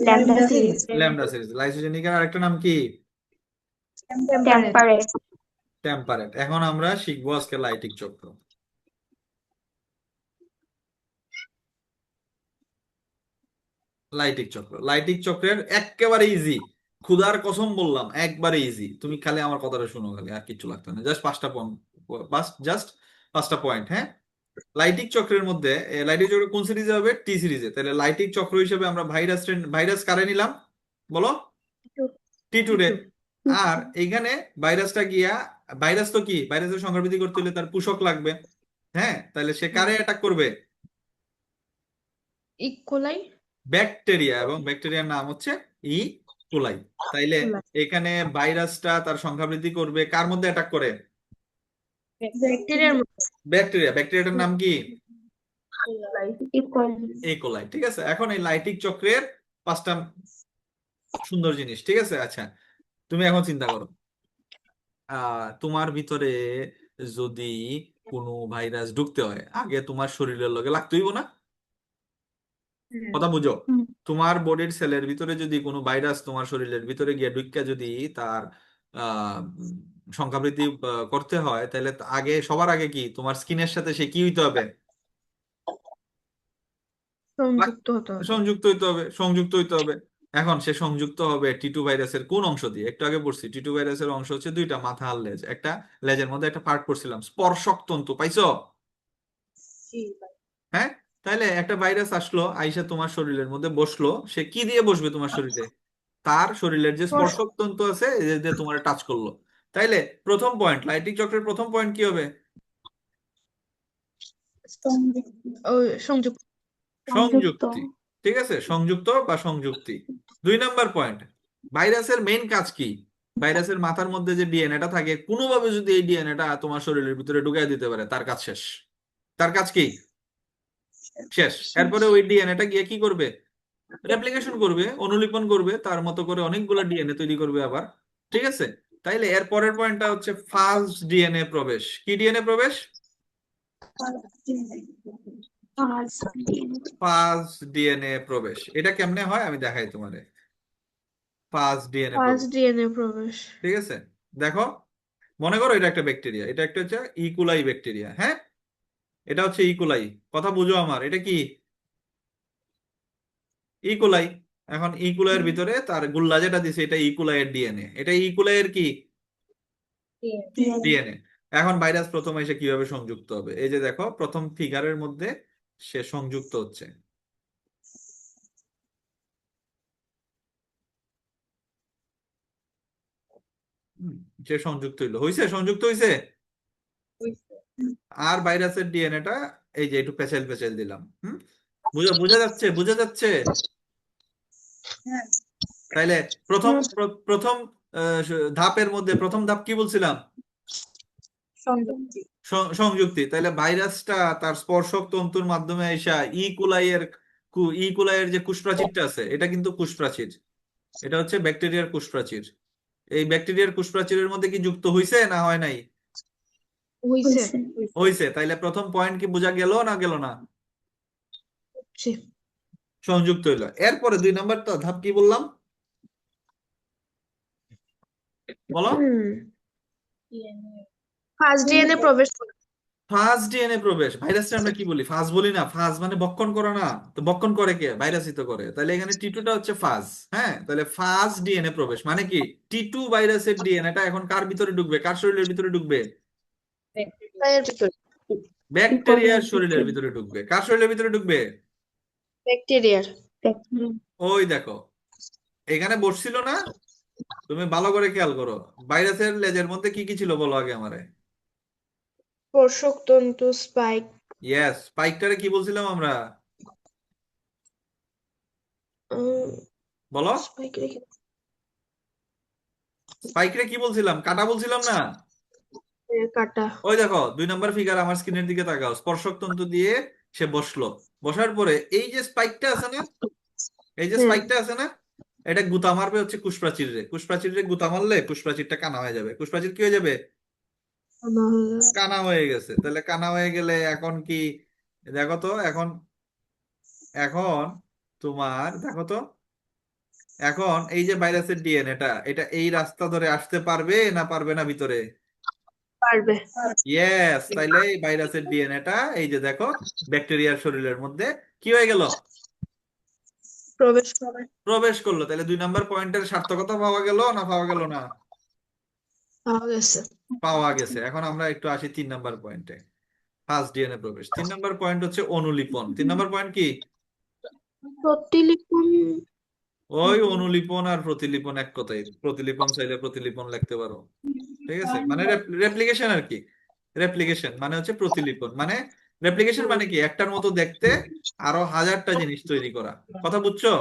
Lambda series lambda series. লাইসোজেনিকের আরেকটা নাম কি? Temperate temperate. এখন আমরা শিখবো আজকে লাইটিক চক্র। লাইটিক চক্র, লাইটিক চক্রের একেবারে ইজি। খুদার কসম বললাম, একবারে ইজি। তুমি খালি আমার কথাটা শুনো, খালি আর কিছু লাগতো না। জাস্ট 5টা পয়েন্ট, জাস্ট 5টা পয়েন্ট। হ্যাঁ, লাইটিক চক্রের মধ্যে লাইটিক চক্র কোন সিরিজে হবে? টি সিরিজে। তাহলে লাইটিক চক্র হিসেবে আমরা ভাইরাস কারে নিলাম বলো? T2 রে। আর এইখানে ভাইরাসটা গিয়া, ভাইরাস তো কি, ভাইরাসের সংখ্যা বৃদ্ধি করতে হলে তার পোষক লাগবে। হ্যাঁ, তাহলে সে কারে অ্যাটাক করবে? ইকোলাই। ব্যাকটেরিয়া, এবং ব্যাকটেরিয়ার নাম হচ্ছে ই কোলাই। তাইলে কোলাই। এখানে ভাইরাসটা তার সংখ্যা বৃদ্ধি করবে কার মধ্যে অ্যাটাক করে? ব্যাকটেরিয়ার ব্যাকটেরিয়াটার নাম কি? কোলাই। ইকোলাই। ই কোলাই। ঠিক আছে, এখন এই লাইটিক চক্রের 5টা সুন্দর জিনিস। ঠিক আছে, আচ্ছা তুমি এখন চিন্তা করো, তোমার ভিতরে যদি কোনো ভাইরাস ঢুকতে হয়, আগে তোমার শরীরের লগে লাগতে হইব না? কথা বুঝো? হুম। তোমার বডির সেলের ভিতরে যদি কোনো ভাইরাস তোমার শরীরের ভিতরে গিয়ে ঢুকে যদি তার সংখ্যা বৃদ্ধি করতে হয়, তাহলে আগে সবার আগে কি তোমার স্কিনের সাথে সে কি হইতে হবে? সংযুক্ত হতে হবে। সংযুক্ত হইতে হবে। এখন সে সংযুক্ত হবে টিটু ভাইরাসের কোন অংশ দিয়ে? একটু আগে পড়ছি টিটু ভাইরাসের অংশ হচ্ছে দুইটা, মাথা আর লেজ। একটা লেজের মধ্যে একটা পার্ট পড়ছিলাম, স্পর্শক তন্তু, পাইছো? হ্যাঁ, তাইলে একটা ভাইরাস আসলো, আইসা তোমার শরীরের মধ্যে বসলো, সে কি দিয়ে বসবে তোমার শরীরে? তার শরীরের যে স্পর্শক তন্তু আছে এদের দিয়ে তোমার টাচ করলো। তাইলে প্রথম পয়েন্ট, লাইটিং চক্রের প্রথম পয়েন্ট কি হবে? ও সংযুক্ত। সংযুক্তি। ঠিক আছে, সংযুক্ত বা সংযুক্তি। 2 নম্বর পয়েন্ট, ভাইরাসের মেইন কাজ কি? ভাইরাসের মাথার মধ্যে যে ডিএনএটা থাকে, কোনোভাবে যদি এই ডিএনএটা তোমার শরীরের ভিতরে ঢুকাই দিতে পারে, তার কাজ শেষ। তার কাজ কি? শেষ। এরপরে ওই ডিএনএটা গিয়ে কি করবে? রেপ্লিকেশন করবে, অনুলিপন করবে, তার মতো করে অনেকগুলো ডিএনএ তৈরি করবে আবার। ঠিক আছে, তাইলে এর পরের পয়েন্টটা হচ্ছে ফাস্ট ডিএনএ প্রবেশ। কি ডিএনএ প্রবেশ? ফাস্ট ডিএনএ প্রবেশ। এটা কেমনে হয় আমি দেখাই তোমারে। ফাস্ট ডিএনএ প্রবেশ, ফার্স্ট ডিএনএ প্রবেশ। ঠিক আছে, দেখো, মনে করো এটা একটা ব্যাকটেরিয়া, এটা একটা হচ্ছে ইকুলাই ব্যাকটেরিয়া। হ্যাঁ, এটা হচ্ছে ইকুলাই। কথা বুঝো আমার, এটা কি? ইকুলাই। এখন ইকুলাইয়ের ভিতরে তার গুল্লা যেটা দিছে এটা ইকুলাইয়ের ডিএনএ, এটা ইকুলাইয়ের কি? ডিএনএ। এখন ভাইরাস প্রথম এসে কিভাবে সংযুক্ত হবে? এই যে দেখো প্রথম ফিগারের মধ্যে সে সংযুক্ত হচ্ছে। হুম, সে সংযুক্ত হইলো, হইছে, সংযুক্ত হইছে। আর ভাইরাসের ডিএনএটা এই যে একটু পেঁচাইল পেঁচাইল দিলাম। বুঝা বুঝা যাচ্ছে, বুঝা যাচ্ছে? তাইলে প্রথম প্রথম ধাপের মধ্যে প্রথম ধাপ কি বলছিলাম? সংযুক্তি। তাইলে ভাইরাসটা তার স্পর্শক তন্তুর মাধ্যমে আইসা ইকুলাইয়ের যে কোষপ্রাচীরটা আছে, এটা কিন্তু কোষপ্রাচীর, এটা হচ্ছে ব্যাকটেরিয়ার কোষপ্রাচীর। এই ব্যাকটেরিয়ার কোষপ্রাচীরের মধ্যে কি যুক্ত হইছে না হয় নাই? হইছে। হইছে। তাইলে প্রথম পয়েন্ট কি বোঝা গেল না গেল না? জি। সংযুক্ত হইলো। এরপরে 2 নম্বর ধাপ কি বললাম বলো? ফার্স্ট ডিএনএ প্রবেশ করে। ফাস্ট ডিএনএ প্রবেশ। ভাইরাসটা আমরা কি বলি? ফাজ বলি না? ফাজ মানে বক্ষণ করো না? তো বক্ষণ করে কে? ভাইরাসই তো করে। তাহলে এখানে টিটুটা হচ্ছে ফাজ। হ্যাঁ, তাহলে ফাস্ট ডিএনএ প্রবেশ মানে কি? টিটু ভাইরাসের ডিএনএটা এখন কার ভিতরে ঢুকবে? কার শরীরের ভিতরে ঢুকবে? এর ভিতরে। ব্যাকটেরিয়ার শরীরের ভিতরে ঢুকবে। কার শরীরের ভিতরে ঢুকবে? ব্যাকটেরিয়ার। ওই দেখো, এখানে বসছিল না? তুমি ভালো করে খেয়াল করো, ভাইরাসের লেজের মধ্যে কি কি ছিল বলো আগে আমারে। স্পর্শক তন্তু, স্পাইক। ইয়েস, স্পাইকটারে কি বলছিলাম আমরা? বলো, স্পাইক রেখে স্পাইকরে কি বলছিলাম? কাটা বলছিলাম না? কাটা। ওই দেখো 2 নম্বর ফিগার, আমার স্ক্রিনের দিকে তাকাও, স্পর্শক তন্তু দিয়ে সে বসলো। বসার পরে এই যে স্পাইকটা আছে না, এই যে স্পাইকটা আছে না, এটা গুতা মারবে হচ্ছে কুশপ্রাচীরে। কুশপ্রাচীরে গুতা মারলে কুশপ্রাচীরটা কানা হয়ে যাবে। কুশপ্রাচীর কি হয়ে যাবে? কানা হয়ে গেছে। তাহলে কানা হয়ে গেলে এখন কি? দেখো তো এখন, এখন তোমার দেখো তো, এখন এই যে ভাইরাসের ডিএনএটা, এটা এই রাস্তা ধরে আসতে পারবে না পারবে না ভিতরে? পারবে। ইয়েস, তাইলে এই ভাইরাসের ডিএনএটা এই যে দেখো ব্যাকটেরিয়ার শরীরের মধ্যে কি হয়ে গেল? প্রবেশ করে। প্রবেশ করলো। তাহলে 2 নম্বর পয়েন্টের সার্থকতা পাওয়া গেল না পাওয়া গেল না? পাওয়া গেছে। পাওয়া গেছে। এখন আমরা একটু আসি 3 নম্বর পয়েন্টে, ফার্স্ট ডিএনএ প্রবেশ। 3 নম্বর পয়েন্ট হচ্ছে অনুলিপন। 3 নম্বর পয়েন্ট কি? প্রতিলিপন। ওই অনুলিপন আর প্রতিলিপন এক কথাই। প্রতিলিপন চাইলে প্রতিলিপন লিখতে পারো। ঠিক আছে, মানে রেপ্লিকেশন আর কি। রেপ্লিকেশন মানে হচ্ছে প্রতিলিপন, মানে রেপ্লিকেশন মানে কি একটার মতো দেখতে আরো হাজারটা জিনিস তৈরি করা। কথা বুঝছো?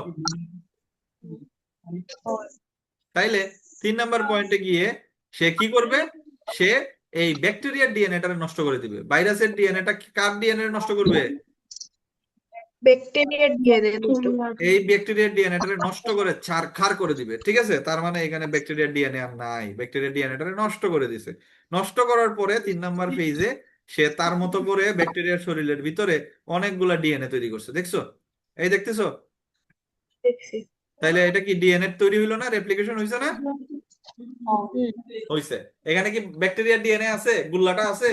তাইলে 3 নাম্বার পয়েন্টে গিয়ে সে কি করবে? সে এই ব্যাকটেরিয়ার ডিএনএটা নষ্ট করে দিবে। ভাইরাসের ডিএনএটা কার ডিএনএ নষ্ট করবে? ব্যাকটেরিয়ার ডিএনএ নষ্ট এই ব্যাকটেরিয়ার ডিএনএটা নষ্ট করে ছারখার করে দিবে। ঠিক আছে, তার মানে এখানে ব্যাকটেরিয়ার ডিএনএ আর নাই, ব্যাকটেরিয়ার ডিএনএটা নষ্ট করে দিছে। নষ্ট করার পরে 3 নাম্বার ফেজে সে তার মতো করে ব্যাকটেরিয়ার শরীরের ভিতরে অনেকগুলা ডিএনএ তৈরি করছে। দেখছো? এই দেখতেছো? দেখছি। তাইলে এটা কি ডিএনএ তৈরি হইলো না? রেপ্লিকেশন হইছে না? হইছে। এখানে কি ব্যাকটেরিয়ার ডিএনএ আছে? গুল্লাটা আছে?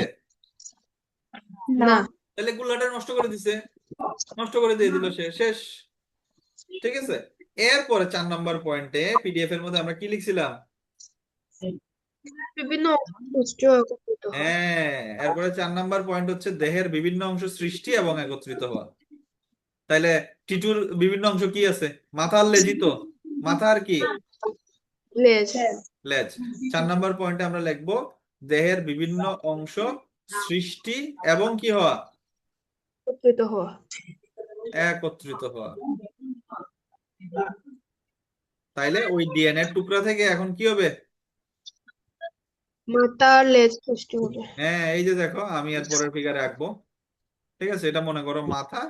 না, তাহলে গুল্লাটা নষ্ট করে দিছে, নষ্ট করে দিয়ে দিল, সে শেষ। ঠিক আছে, এরপরে 4 নাম্বার পয়েন্টে পিডিএফ এর মধ্যে আমরা কি লিখছিলাম? বিভিন্ন পুষ্টি একত্রিত হয়। হ্যাঁ, এরপরে 4 নাম্বার পয়েন্ট হচ্ছে দেহের বিভিন্ন অংশ সৃষ্টি এবং একত্রিত হওয়া। তাইলে টিটুর বিভিন্ন অংশ কি আছে? মাথার লেজই তো, মাথার কি? লেজ লেজ। 4 নাম্বার পয়েন্টে আমরা লিখবো দেহের বিভিন্ন অংশ সৃষ্টি এবং কি হওয়া? একত্রিত হওয়া। একত্রিত হওয়া। তাইলে ওই ডিএনএ টুকরা থেকে এখন কি হবে? মাথার লেজ সৃষ্টি হবে। হ্যাঁ, এই যে দেখো, আমি এর পরের ফিগারে আঁকবো। ঠিক আছে, এটা মনে করো মাথা,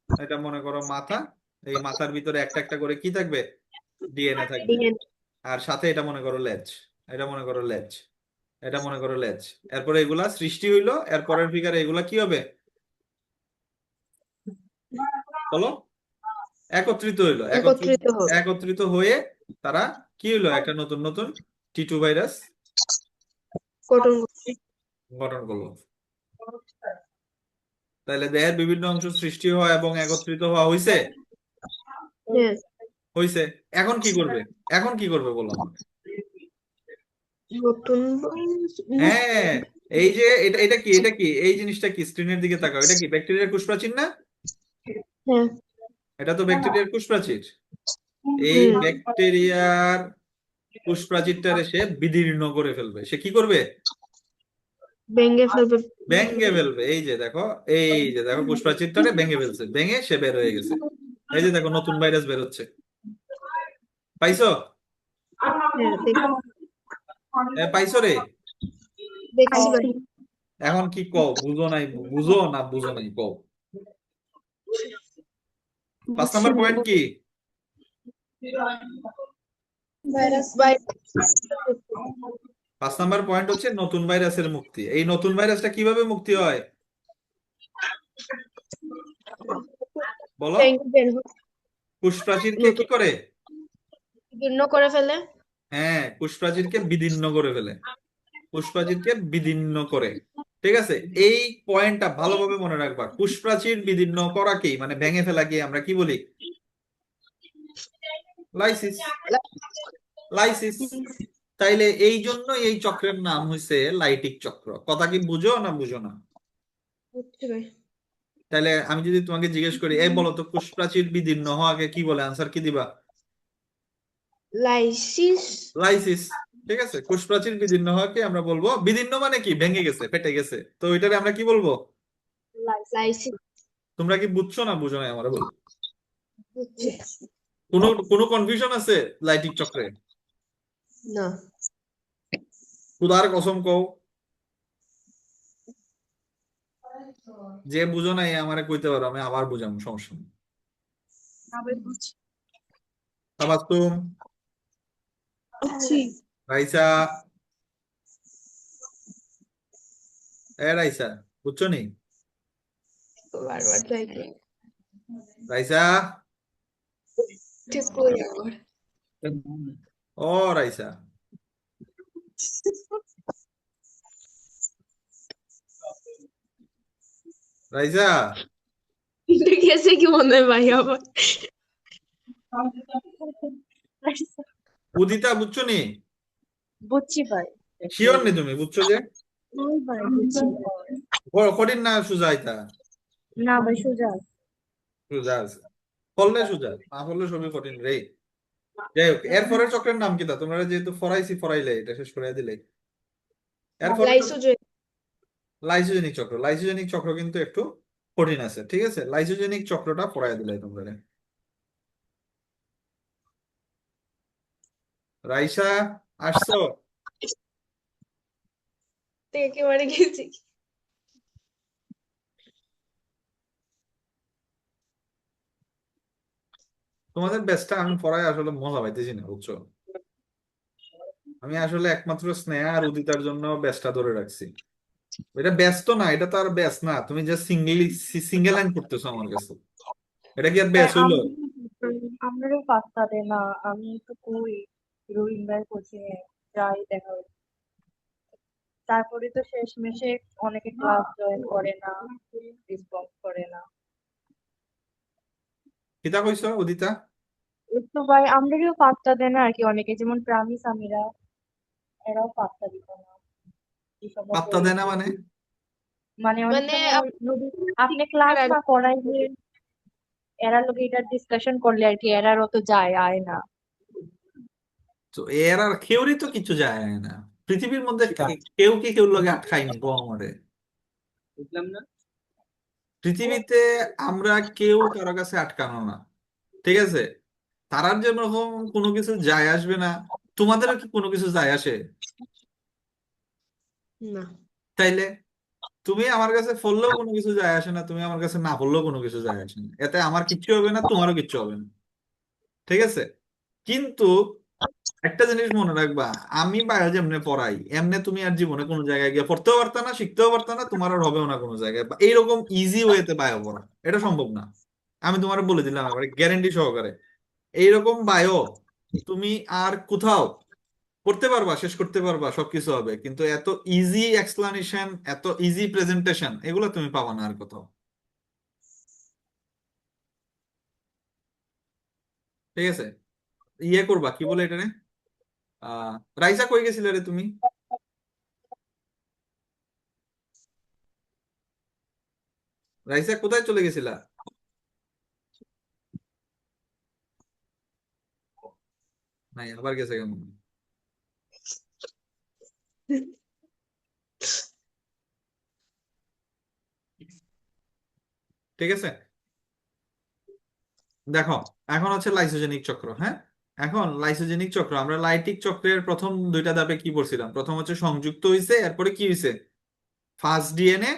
এটা মনে করো মাথা। এই মাথার ভিতরে একটা একটা করে কি থাকবে? ডিএনএ থাকবে। ডিএনএ আর সাথে এটা মনে করো লেজ, এটা মনে করো লেজ, এটা মনে করো লেজ। এরপরে এগুলা সৃষ্টি হইলো, এরপরের ফিগারে এগুলা কি হবে? বলো। একত্রিত হইলো। একত্রিত হবে। একত্রিত হয়ে তারা কি হইলো? একটা নতুন নতুন টিটু ভাইরাস গঠন গঠন করলো। তাহলে দেহের বিভিন্ন অংশ সৃষ্টি হওয়া এবং একত্রিত হওয়া হইছে? Yes. হইছে। এখন কি করবে? এখন কি করবে বলো আমাকে? নতুন হ্যাঁ, এই যে এটা এটা কি, এটা কি, এই জিনিসটা কি? স্ক্রিনের দিকে তাকাও, এটা কি ব্যাকটেরিয়ার কোষপ্রাচীর না? হ্যাঁ। এটা তো ব্যাকটেরিয়ার কোষপ্রাচীর। এই ব্যাকটেরিয়ার কোষপ্রাচীরটারে সে বিদীর্ণ করে ফেলবে। সে কি করবে? ভেঙে ফেলবে। ভেঙে ফেলবে। এই যে দেখো, এই যে দেখো, কোষপ্রাচীরটারে ভেঙে ফেলছে, ভেঙে সে বের হয়ে গেছে। এই যে দেখো, নতুন ভাইরাস বের হচ্ছে। পাইছো? হ্যাঁ, পাইছো রে? দেখছি ভাই। এখন কি কও? বুঝো নাই? বুঝো না বুঝো নাই কও। 5 নাম্বার পয়েন্ট কি? ভাইরাস 5 নাম্বার পয়েন্ট হচ্ছে নতুন ভাইরাসের মুক্তি। এই নতুন ভাইরাসটা কিভাবে মুক্তি হয় বলো? কোষপ্রাচীরকে কি করে? বিদীর্ণ করে ফেলে। হ্যাঁ, কোষপ্রাচীরকে বিদীর্ণ করে ফেলে। কোষপ্রাচীরকে বিদীর্ণ করে। ঠিক আছে, এই পয়েন্টটা ভালোভাবে মনে রাখবা। কোষপ্রাচীর বিদীর্ণ করাকেই, মানে ভেঙে ফেলাকে আমরা কি বলি? লাইসিস। লাইসিস। তাইলে এই জন্য এই চক্রের নাম হয়েছে লাইটিক চক্র। কথা কি বুঝো না বুঝো না? বুঝছি ভাই। তাহলে আমি যদি তোমাকে জিজ্ঞেস করি, এই বলো তো কোষপ্রাচীর বিদীর্ণ হওয়াকে কি বলে? আনসার কি দিবা? লাইসিস। লাইসিস। ঠিক আছে, কোষপ্রাচীর বিদীর্ণ হওয়াকে আমরা বলবো বিদীর্ণ, মানে কি? ভেঙে গেছে, ফেটে গেছে। তো ওইটারে আমরা কি বলবো? লাইসিস। তোমরা কি বুঝছো না বুঝো না আমরা বলবো? বুঝছি। কোনো কোনো কনফিউশন আছে লাইটিক চক্রে? না। খুদার কসম কও, যে বুঝো নাই আমারে কইতে পারো, আমি আবার বুঝাবো, সমস্যা নেই। তাবাস্তুম, রাইসা, রাইসা, বুঝছো নি? বারবার ট্রাই করি। রাইসা, ঠিক করি আবার। ও রাইসা, রাইসা, গেছে কি মনে হয় ভাই আবার? উদিতা, বুঝছো নি? বুঝছি ভাই। শিওর নি তুমি? বুঝছো যে ভাই বুঝছি। কঠিন না সুজাইতা? না ভাই সোজা। সুজা আছে, পড়লে সুজা, না পড়লে সবই কঠিন রে। যাই হোক, এরপরের চক্রের নাম কি? তা তোমরা যেহেতু ফরাইছি, ফরাইলে এটা শেষ করে দিলে। এরপরে লাইসোজোম। লাইসোজেনিক চক্র কিন্তু একটু কঠিন আছে, ঠিক আছে? লাইসোজেনিক চক্রটা পড়ায় দিলে তোমরা। রাইসা, আসছো? তো একেবারে গেছি। তোমাদের ব্যাচটা আমি পড়ায় আসলে মজা পাইতেছি না, বুঝছো? আমি আসলে একমাত্র স্নেহা আর উদিতার জন্য ব্যাচটা ধরে রাখছি। এটা ব্যাচ তো না, এটা তো আর ব্যাচ না, তুমি যে সিঙ্গেল লাইন করতেছো আমার কাছে, এটা কি আর ভাই ব্যাচ হইলো? আমারও পাত্তা দেয় না। আমি তো কই রুহিন ভাই কোচিং এ যাই দেখা হয়। তারপরে তো শেষমেশে অনেকে ক্লাস জয়েন করে না, রেসপন্স করে না। কিতা কইছো উদিতা? তো ভাই আমাদেরও পাত্তা দেয় না আর কি, অনেকে যেমন প্রামিস আমিরা, এরাও পাত্তা দিত না এই সময় পাত্তা দেয় না পড়েছি। মানে? মানে অনেক মানে সময় আপনি ক্লাস না করাইলে এরা লোক এটা ডিসকাশন করলে আর কি, এরার অত যায় আয় না। তো এর আর কেউরই তো কিছু যায় না পৃথিবীর মধ্যে, কেউ কি কেউ লগে আটকায়নি গো আমারে। বুঝলাম না। পৃথিবীতে আমরা কেউ কারো কাছে আটকানো না, ঠিক আছে? তারার যেরকম কোনো কিছু যায় আসবে না, তোমাদেরও কি কোনো কিছু যায় আসে? না। তাইলে তুমি আমার কাছে পড়লেও কোনো কিছু যায় আসে না, তুমি আমার কাছে না পড়লেও কোনো কিছু যায় আসে না, এতে আমার কিচ্ছু হবে না, তোমারও কিচ্ছু হবে না, ঠিক আছে? কিন্তু একটা জিনিস মনে রাখবা, আমি বায়ো যেমনে পড়াই এমনি তুমি আর জীবনে কোনো জায়গায় গিয়ে পড়তেও পারতা না, শিখতেও পারতা না, তোমার আর হবেও না কোনো জায়গায় বা এইরকম ইজি ওয়েতে বায়ো পড়া, এটা সম্ভব না। আমি তোমার বলে দিলাম এবারে গ্যারেন্টি সহকারে, এইরকম বায়ো তুমি আর কোথাও করতে পারবা, শেষ করতে পারবা, সবকিছু হবে, কিন্তু এত ইজি এক্সপ্লানেশন, এত ইজি প্রেজেন্টেশন এগুলো তুমি পাবা না আর কোথাও, ঠিক আছে? ইয়ে করবা, কি বলে এটা রে, আহ রাইসা কই গেছিলে রে তুমি? রাইসা কোথায় চলে গেছিলা? নাই, আবার গেছে কেমন? ঠিক আছে, দেখো, এখন হচ্ছে লাইসোজেনিক চক্র, হ্যাঁ? এখন লাইসোজেনিক চক্র, আমরা লাইটিক চক্রের প্রথম দুইটা ধাপে কি পড়ছিলাম? প্রথম হচ্ছে সংযুক্ত হইছে, এরপরে কি হইছে? ফার্স্ট ডিএনএ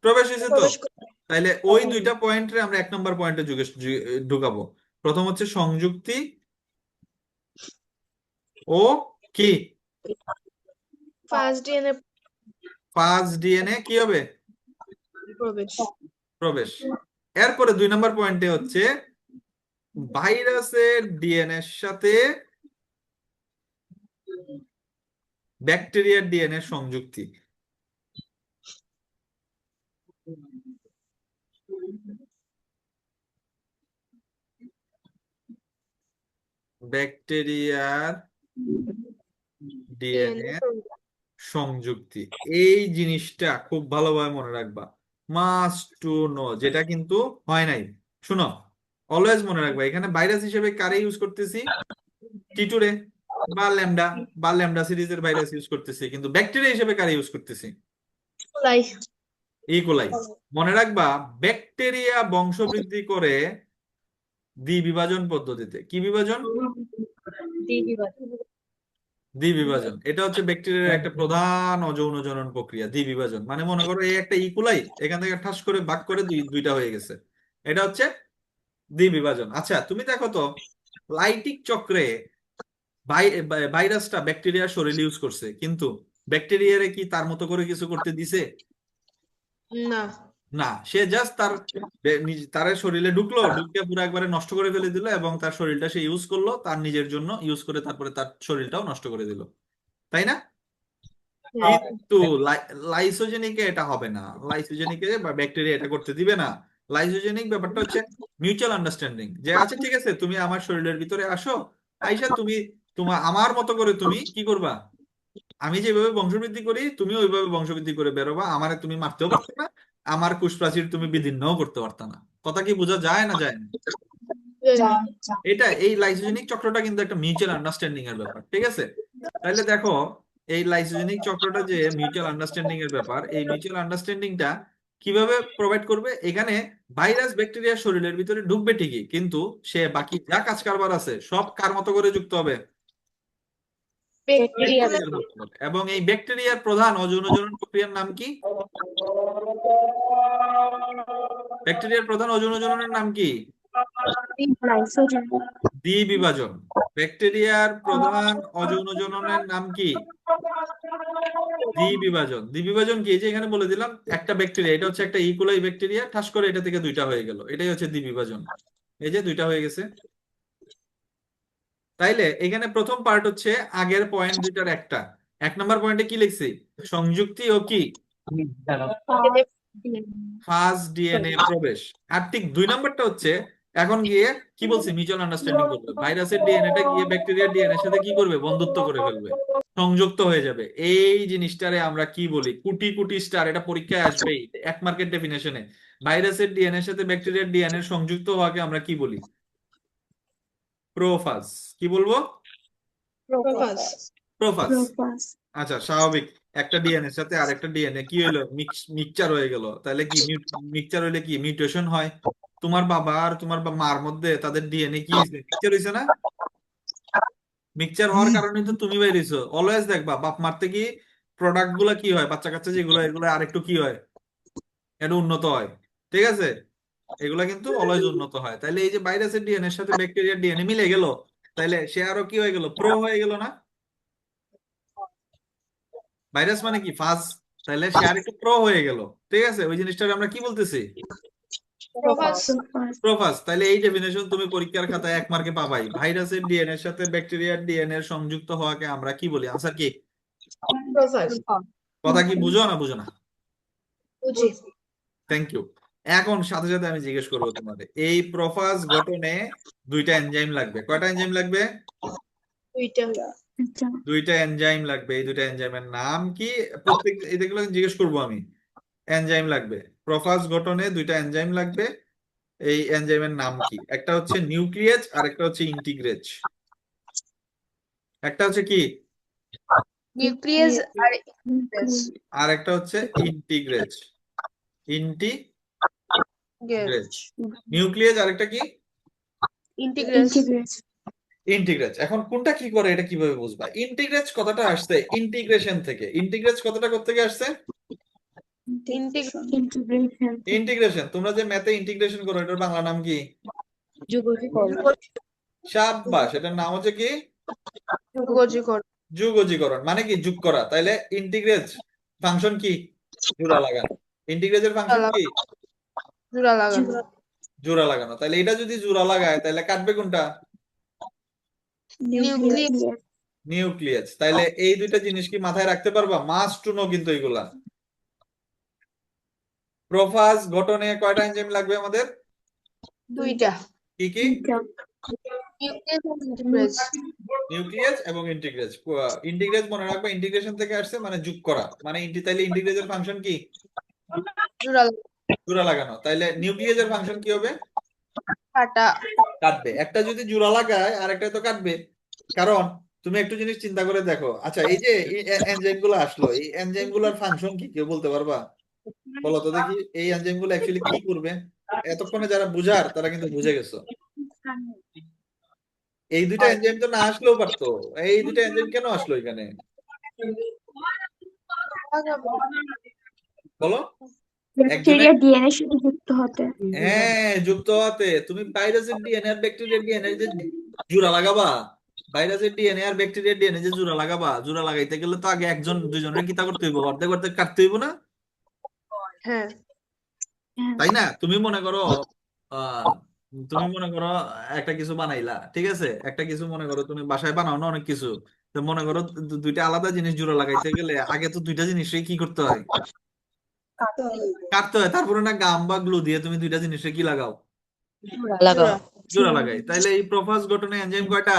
প্রবেশ হয়েছে তো। প্রবেশ করে। তাইলে ওই দুইটা পয়েন্টে আমরা 1 নম্বর পয়েন্টে ঢুকাবো। প্রথম হচ্ছে সংযুক্তি ও কি ফার্স্ট ডিএনএ ফার্স্ট ডিএনএ কি হবে? প্রবেশ। প্রবেশ। এরপরে 2 নম্বর পয়েন্টে হচ্ছে ভাইরাসের ডিএনএ এর সাথে ব্যাকটেরিয়ার ডিএনএ সংযুক্তি। ব্যাকটেরিয়ার ডিএনএ ডিএনএ সংযুক্তি, এই জিনিসটা খুব ভালোভাবে মনে রাখবা, মাস্ট টু নো, যেটা কিন্তু হয় নাই। শুনো, অলওয়েজ মনে রাখবা, এখানে ভাইরাস হিসেবে কারে ইউজ করতেছি? টিটুরে বা ল্যামডা বা ল্যামডা সিরিজের ভাইরাস ইউজ করতেছি, কিন্তু ব্যাকটেরিয়া হিসেবে কারে ইউজ করতেছি? লাই। ইকোলাই। মনে রাখবা, ব্যাকটেরিয়া বংশবৃদ্ধি করে দ্বিবিভাজন পদ্ধতিতে। কি বিভাজন? দ্বিবিভাজন। এটা হচ্ছে ব্যাকটেরিয়ার একটা প্রধান অযৌন জনন প্রক্রিয়া, দ্বিবিভাজন। মানে মনে করো এই একটা ইকুলাই, এখান থেকে ঠাস করে ভাগ করে দুইটা হয়ে গেছে, এটা হচ্ছে দ্বিবিভাজন। আচ্ছা তুমি দেখো তো, লাইটিক চক্রে ভাইরাসটা ব্যাকটেরিয়ার শরীরে ইউজ করছে, কিন্তু ব্যাকটেরিয়ারে কি তার মতো করে কিছু করতে দিছে? না। না, সে জাস্ট তার শরীরে ঢুকলো, ঢুকে পুরো একবারে নষ্ট করে ফেলে দিল, এবং তার শরীরটা সে ইউজ করলো তার নিজের জন্য, ইউজ করে তারপরে তার শরীরটাও নষ্ট করে দিল, তাই না? হ্যাঁ। কিন্তু লাইসোজেনিকে এটা হবে না, লাইসোজেনিকে বা ব্যাকটেরিয়া এটা করতে দিবে না। লাইসোজেনিক ব্যাপারটা হচ্ছে মিউচুয়াল আন্ডারস্ট্যান্ডিং, যে আচ্ছা ঠিক আছে, তুমি আমার শরীরের ভিতরে আসো, আইসা তুমি তোমার আমার মতো করে তুমি কি করবা, আমি যেভাবে বংশবৃদ্ধি করি তুমি ওইভাবে বংশবৃদ্ধি করে বেরোবা, আমারে তুমি মারতেও পারতো না, আমার কোষপ্রাচীর তুমি বিদীর্ণও করতে পারতো না। কথা কি বোঝা যায় না যায় না? এটা এই লাইসোজেনিক চক্রটা কিন্তু একটা মিউচুয়াল আন্ডারস্ট্যান্ডিং এর ব্যাপার, ঠিক আছে? তাহলে দেখো, এই লাইসোজেনিক চক্রটা যে মিউচুয়াল আন্ডারস্ট্যান্ডিং এর ব্যাপার, এই মিউচুয়াল আন্ডারস্ট্যান্ডিংটা কিভাবে প্রোভাইড করবে? এখানে ভাইরাস ব্যাকটেরিয়া শরীরের ভিতরে ঢুকবে ঠিকই, কিন্তু সে বাকি যা কাজ কারবার আছে সব কার মতো করে যুক্ত হবে? ব্যাকটেরিয়া ব্যাকটেরিয়ার মতো করে। এবং এই ব্যাকটেরিয়ার প্রধান অযৌনজনন প্রক্রিয়ার নাম কি? ব্যাকটেরিয়ার প্রধান অযৌনজননের নাম কি? লাইসোজেন। দ্বিবিভাজন। ব্যাকটেরিয়ার প্রধান অযৌনজননের নাম কি? দ্বিবিভাজন। দ্বিবিভাজন কি? এই যে এখানে বলে দিলাম, একটা ব্যাকটেরিয়া, এটা হচ্ছে একটা ইকোলাই ব্যাকটেরিয়া, ঠাস করে এটা থেকে দুইটা হয়ে গেল, এটাই হচ্ছে দ্বিবিভাজন। এই যে দুইটা হয়ে গেছে। তাইলে এখানে প্রথম পার্ট হচ্ছে আগের পয়েন্ট দুইটার একটা। 1 নম্বর পয়েন্টে কি লিখছি? সংযুক্তি ও কি ফাজ ডিএনএ প্রবেশ। আর ঠিক 2 নম্বরটা হচ্ছে এখন গিয়ে কি বলছি? মিউচুয়াল আন্ডারস্ট্যান্ডিং করবে। ভাইরাসের ডিএনএটা গিয়ে ব্যাকটেরিয়ার ডিএনএর সাথে কি করবে? বন্ধুত্ব করে ফেলবে, সংযুক্ত হয়ে যাবে। এই জিনিসটারে আমরা কি বলি? কোটি কোটি স্টার, এটা পরীক্ষায় আসবেই 1 মার্কের ডেফিনেশনে। ভাইরাসের ডিএনএ এর সাথে ব্যাকটেরিয়ার ডিএনএ সংযুক্ত হওয়াকে আমরা কি বলি? প্রোফাজ। কি বলবো? প্রোফাজ। প্রোফাজ। আচ্ছা, স্বাভাবিক। একটা ডিএনএ এর সাথে আরেকটা ডিএনএ কি হইলো? মিক্সচার হয়ে গেল। তাহলে কি মিক্সচার হইলে কি মিউটেশন হয়? তোমার বাবা আর তোমার মার মধ্যে তাদের ডিএনএ কি হয়েছে? মিক্সচার হয়েছে না? মিক্সচার হওয়ার কারণে তো তুমি বাইরেছো। অলওয়েজ দেখবা বাপ মার থেকে প্রোডাক্ট গুলা কি হয়, বাচ্চা কাচ্চা যেগুলো, এগুলো আরেকটু কি হয়, একটু উন্নত হয়। ঠিক আছে, এগুলা কিন্তু অলওয়েজ উন্নত হয়। তাইলে এই যে ভাইরাসের ডিএনএ এর সাথে ব্যাকটেরিয়ার ডিএনএ মিলে গেল, তাইলে সে আরো কি হয়ে গেল? প্রো হয়ে গেল না? ভাইরাস মানে কি? ফাজ। তাহলে সে আর একটু প্রো হয়ে গেল। ঠিক আছে, ওই জিনিসটা আমরা কি বলতেছি? প্রোফাজ। প্রোফাজ। তাহলে এই ডেফিনেশন তুমি পরীক্ষার খাতায় 1 মার্কে পাবাই। ভাইরাসের ডিএনএ এর সাথে ব্যাকটেরিয়ার ডিএনএ এর সংযুক্ত হওয়াকে আমরা কি বলি? আনসার কি? প্রোফাজ। কথা কি বুঝো না বুঝো না? বুঝি। Thank you. এখন সাথে সাথে আমি জিজ্ঞেস করবো তোমাদের, এই প্রোফাজ গঠনে 2টা এনজাইম লাগবে। কয়টা এনজাইম লাগবে? দুইটা। 2টা এনজাইম লাগবে। এই 2টা এনজাইমের নাম কি? প্রত্যেক এগুলো জিজ্ঞেস করবো আমি। এনজাইম লাগবে প্রোফাজ গঠনে, 2টা এনজাইম লাগবে। এই এনজাইমের নাম কি? একটা হচ্ছে নিউক্লিয়েজ আর একটা হচ্ছে ইন্টিগ্রেজ। একটা হচ্ছে কি? নিউক্লিয়াস আর ইন্টিগ্রেজ। আর একটা হচ্ছে ইন্টিগ্রেজ। ইন্টিগ্রেজ। নিউক্লিয়েজ আর একটা কি? ইন্টিগ্রেজ। ইন্টিগ্রেজ। এখন কোনটা কি করে এটা কিভাবে বুঝবা? ইন্টিগ্রেজ কথাটা আসছে ইন্টিগ্রেশন থেকে। ইন্টিগ্রেজ কথাটা কোথা থেকে আসছে? ইন্টিগ্রেশন। তোমরা যে ম্যাথে ইন্টিগ্রেশন করো, এটার বাংলা নাম কি? সাব্বাস, এটার নাম হচ্ছে কি? যুগজীকরণ। মানে কি? যোগ করা। তাইলে ইন্টিগ্রেজ ফাংশন কি? জোড়া লাগানো। ইন্টিগ্রেজের ফাংশন কি? জোড়া লাগানো। জোড়া লাগানো। তাহলে এটা যদি জোড়া লাগায় তাহলে কাটবে কোনটা? নিউক্লিয়াস। নিউক্লিয়াস। তাইলে এই 2টা জিনিস কি মাথায় রাখতে পারবা? মাস্ট টু নো কিন্তু এগুলা। প্রোফাজ গঠনে কয়টা এনজাইম লাগবে আমাদের? দুইটা। কি কি? নিউক্লিয়াস আর ইন্টিগ্রেজ। নিউক্লিয়াস এবং ইন্টিগ্রেজ। ইন্টিগ্রেজ মনে রাখবা ইন্টিগ্রেশন থেকে আসছে, মানে যোগ করা। মানে তাইলে ইন্টিগ্রেজের ফাংশন কি? জোড়া জোড়া লাগানো। তাইলে নিউক্লিয়াসের ফাংশন কি হবে? কাটা। কাটবে। একটা যদি জোড়া লাগায় আর একটা তো কাটবে। কারণ তুমি একটু জিনিস চিন্তা করে দেখো। আচ্ছা, এই যে এনজাইম গুলো আসলো, এই এনজাইম গুলোর ফাংশন কি কেউ বলতে পারবা? বলো তো দেখি, এই এনজাইম গুলো অ্যাকচুয়ালি কি করবে? এতক্ষণে যারা বুঝার তারা কিন্তু বুঝে গেছো। এই 2টা এনজাইম তো না আসলেও পারতো। এই 2টা এনজাইম কেন আসলো এখানে? বলো। ব্যাকটেরিয়া ডিএনএ এর সাথে যুক্ত হতে। হ্যাঁ, যুক্ত হতে। তুমি ভাইরাসের ডিএনএ আর ব্যাকটেরিয়ার ডিএনএ যে জোড়া লাগাবা, ভাইরাসের ডিএনএ আর ব্যাকটেরিয়ার ডিএনএ যে জোড়া লাগাবা, জোড়া লাগাইতে গেলে তো আগে একজন দুইজনের কিতা করতে হইব? অর্ধেক অর্ধেক কাটতে হইব না? হ্যাঁ। তাই না? তুমি মনে করো আহ তুমি মনে করো একটা কিছু বানাইলা। ঠিক আছে, একটা কিছু মনে করো তুমি বাসায় বানাও না অনেক কিছু। তো মনে করো 2টা আলাদা জিনিস জোড়া লাগাইতে গেলে আগে তো 2টা জিনিসই কি করতে হয়? কাটতে হয়। তারপরে না গাম বা গ্লু দিয়ে তুমি 2টা জিনিসে কি লাগাও? জোড়া লাগাই। তাইলে এই প্রোফাজ গঠনে এনজাইম কয়টা?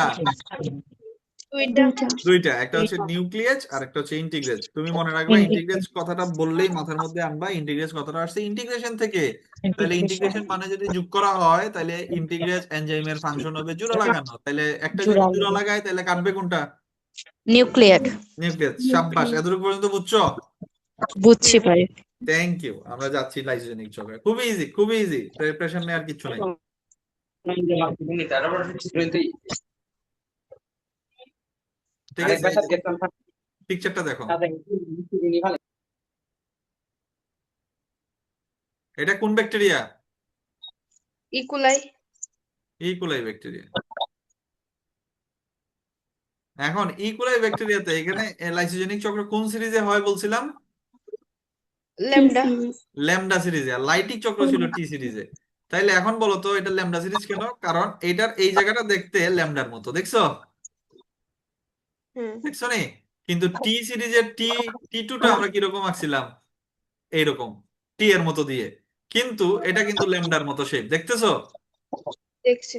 দুইটা। 2টা। একটা হচ্ছে নিউক্লিয়েজ আর একটা হচ্ছে ইন্টিগ্রেজ। তুমি মনে রাখবা, ইন্টিগ্রেজ কথাটা বললেই মাথার মধ্যে আনবা ইন্টিগ্রেজ কথাটা আসছে ইন্টিগ্রেশন থেকে। তাহলে ইন্টিগ্রেশন মানে যদি যোগ করা হয়, তাহলে ইন্টিগ্রেজ এনজাইমের ফাংশন হবে জোড়া লাগানো। তাহলে একটা যদি জোড়া লাগায় তাহলে কাটবে কোনটা? নিউক্লিয়ার। নিউক্লিয়াস, সাব্বাস, এতটুকু পর্যন্ত বুঝছো? বুঝছি হ্যাঁ ভাই। Thank you. আমরা যাচ্ছি লাইসোজেনিক চক্রে, খুবই ইজি, খুবই ইজি, প্রিপারেশন নেই আর কিছু নাই। ঠিক আছে, এই যে পিকচারটা দেখো, এটা কোন ব্যাকটেরিয়া? ইকুলাই। E coli bacteria. এখন ইকোলাই ব্যাকটেরিয়াতে এখানে লাইসোজেনিক চক্র কোন সিরিজে হয় বলছিলাম? ল্যামডা। ল্যামডা সিরিজে। আর লাইটিক চক্র ছিল টি সিরিজে। তাইলে এখন বলো তো এটা ল্যামডা সিরিজ কেন? কারণ এইটার এই জায়গাটা দেখতে ল্যামডার মতো, দেখছো? হ্যাঁ দেখছো নি? কিন্তু টি সিরিজের টি টি টুটা আমরা কিরকম আঁকছিলাম? এইরকম, টি এর মতো দিয়ে। কিন্তু এটা কিন্তু ল্যামডার মতো শেপ, দেখতেছো? দেখছি।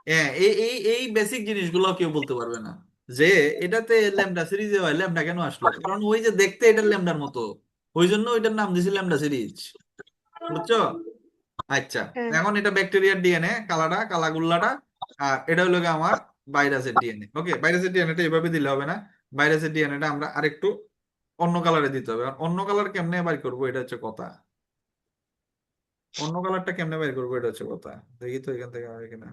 হ্যাঁ, এই এই এই বেসিক জিনিসগুলো কেউ বলতে পারবে না যে এটাতে ল্যামডা সিরিজে হয়, ল্যামডা কেন আসলো? কারণ ওই যে দেখতে এটা ল্যামডার মতো, ওই জন্য ওইটার নাম দিয়েছে ল্যামডা সিরিজ। বুঝছো? আচ্ছা, হ্যাঁ এখন এটা ব্যাকটেরিয়ার ডিএনএ, কালাগুল্লাটা। আর এটা হলো গিয়ে আমার ভাইরাসের ডিএনএ। ওকে, ভাইরাসের ডিএনএটা এভাবে দিলে হবে না। ভাইরাসের ডিএনএটা আমরা আরেকটু অন্য কালারে দিতে হবে। আর অন্য কালার কেমনে বাইর করবো, এটা হচ্ছে কথা। অন্য কালারটা কেমনে বাইর করবো, এটা হচ্ছে কথা। দেখি তো এখান থেকে হবে কিনা।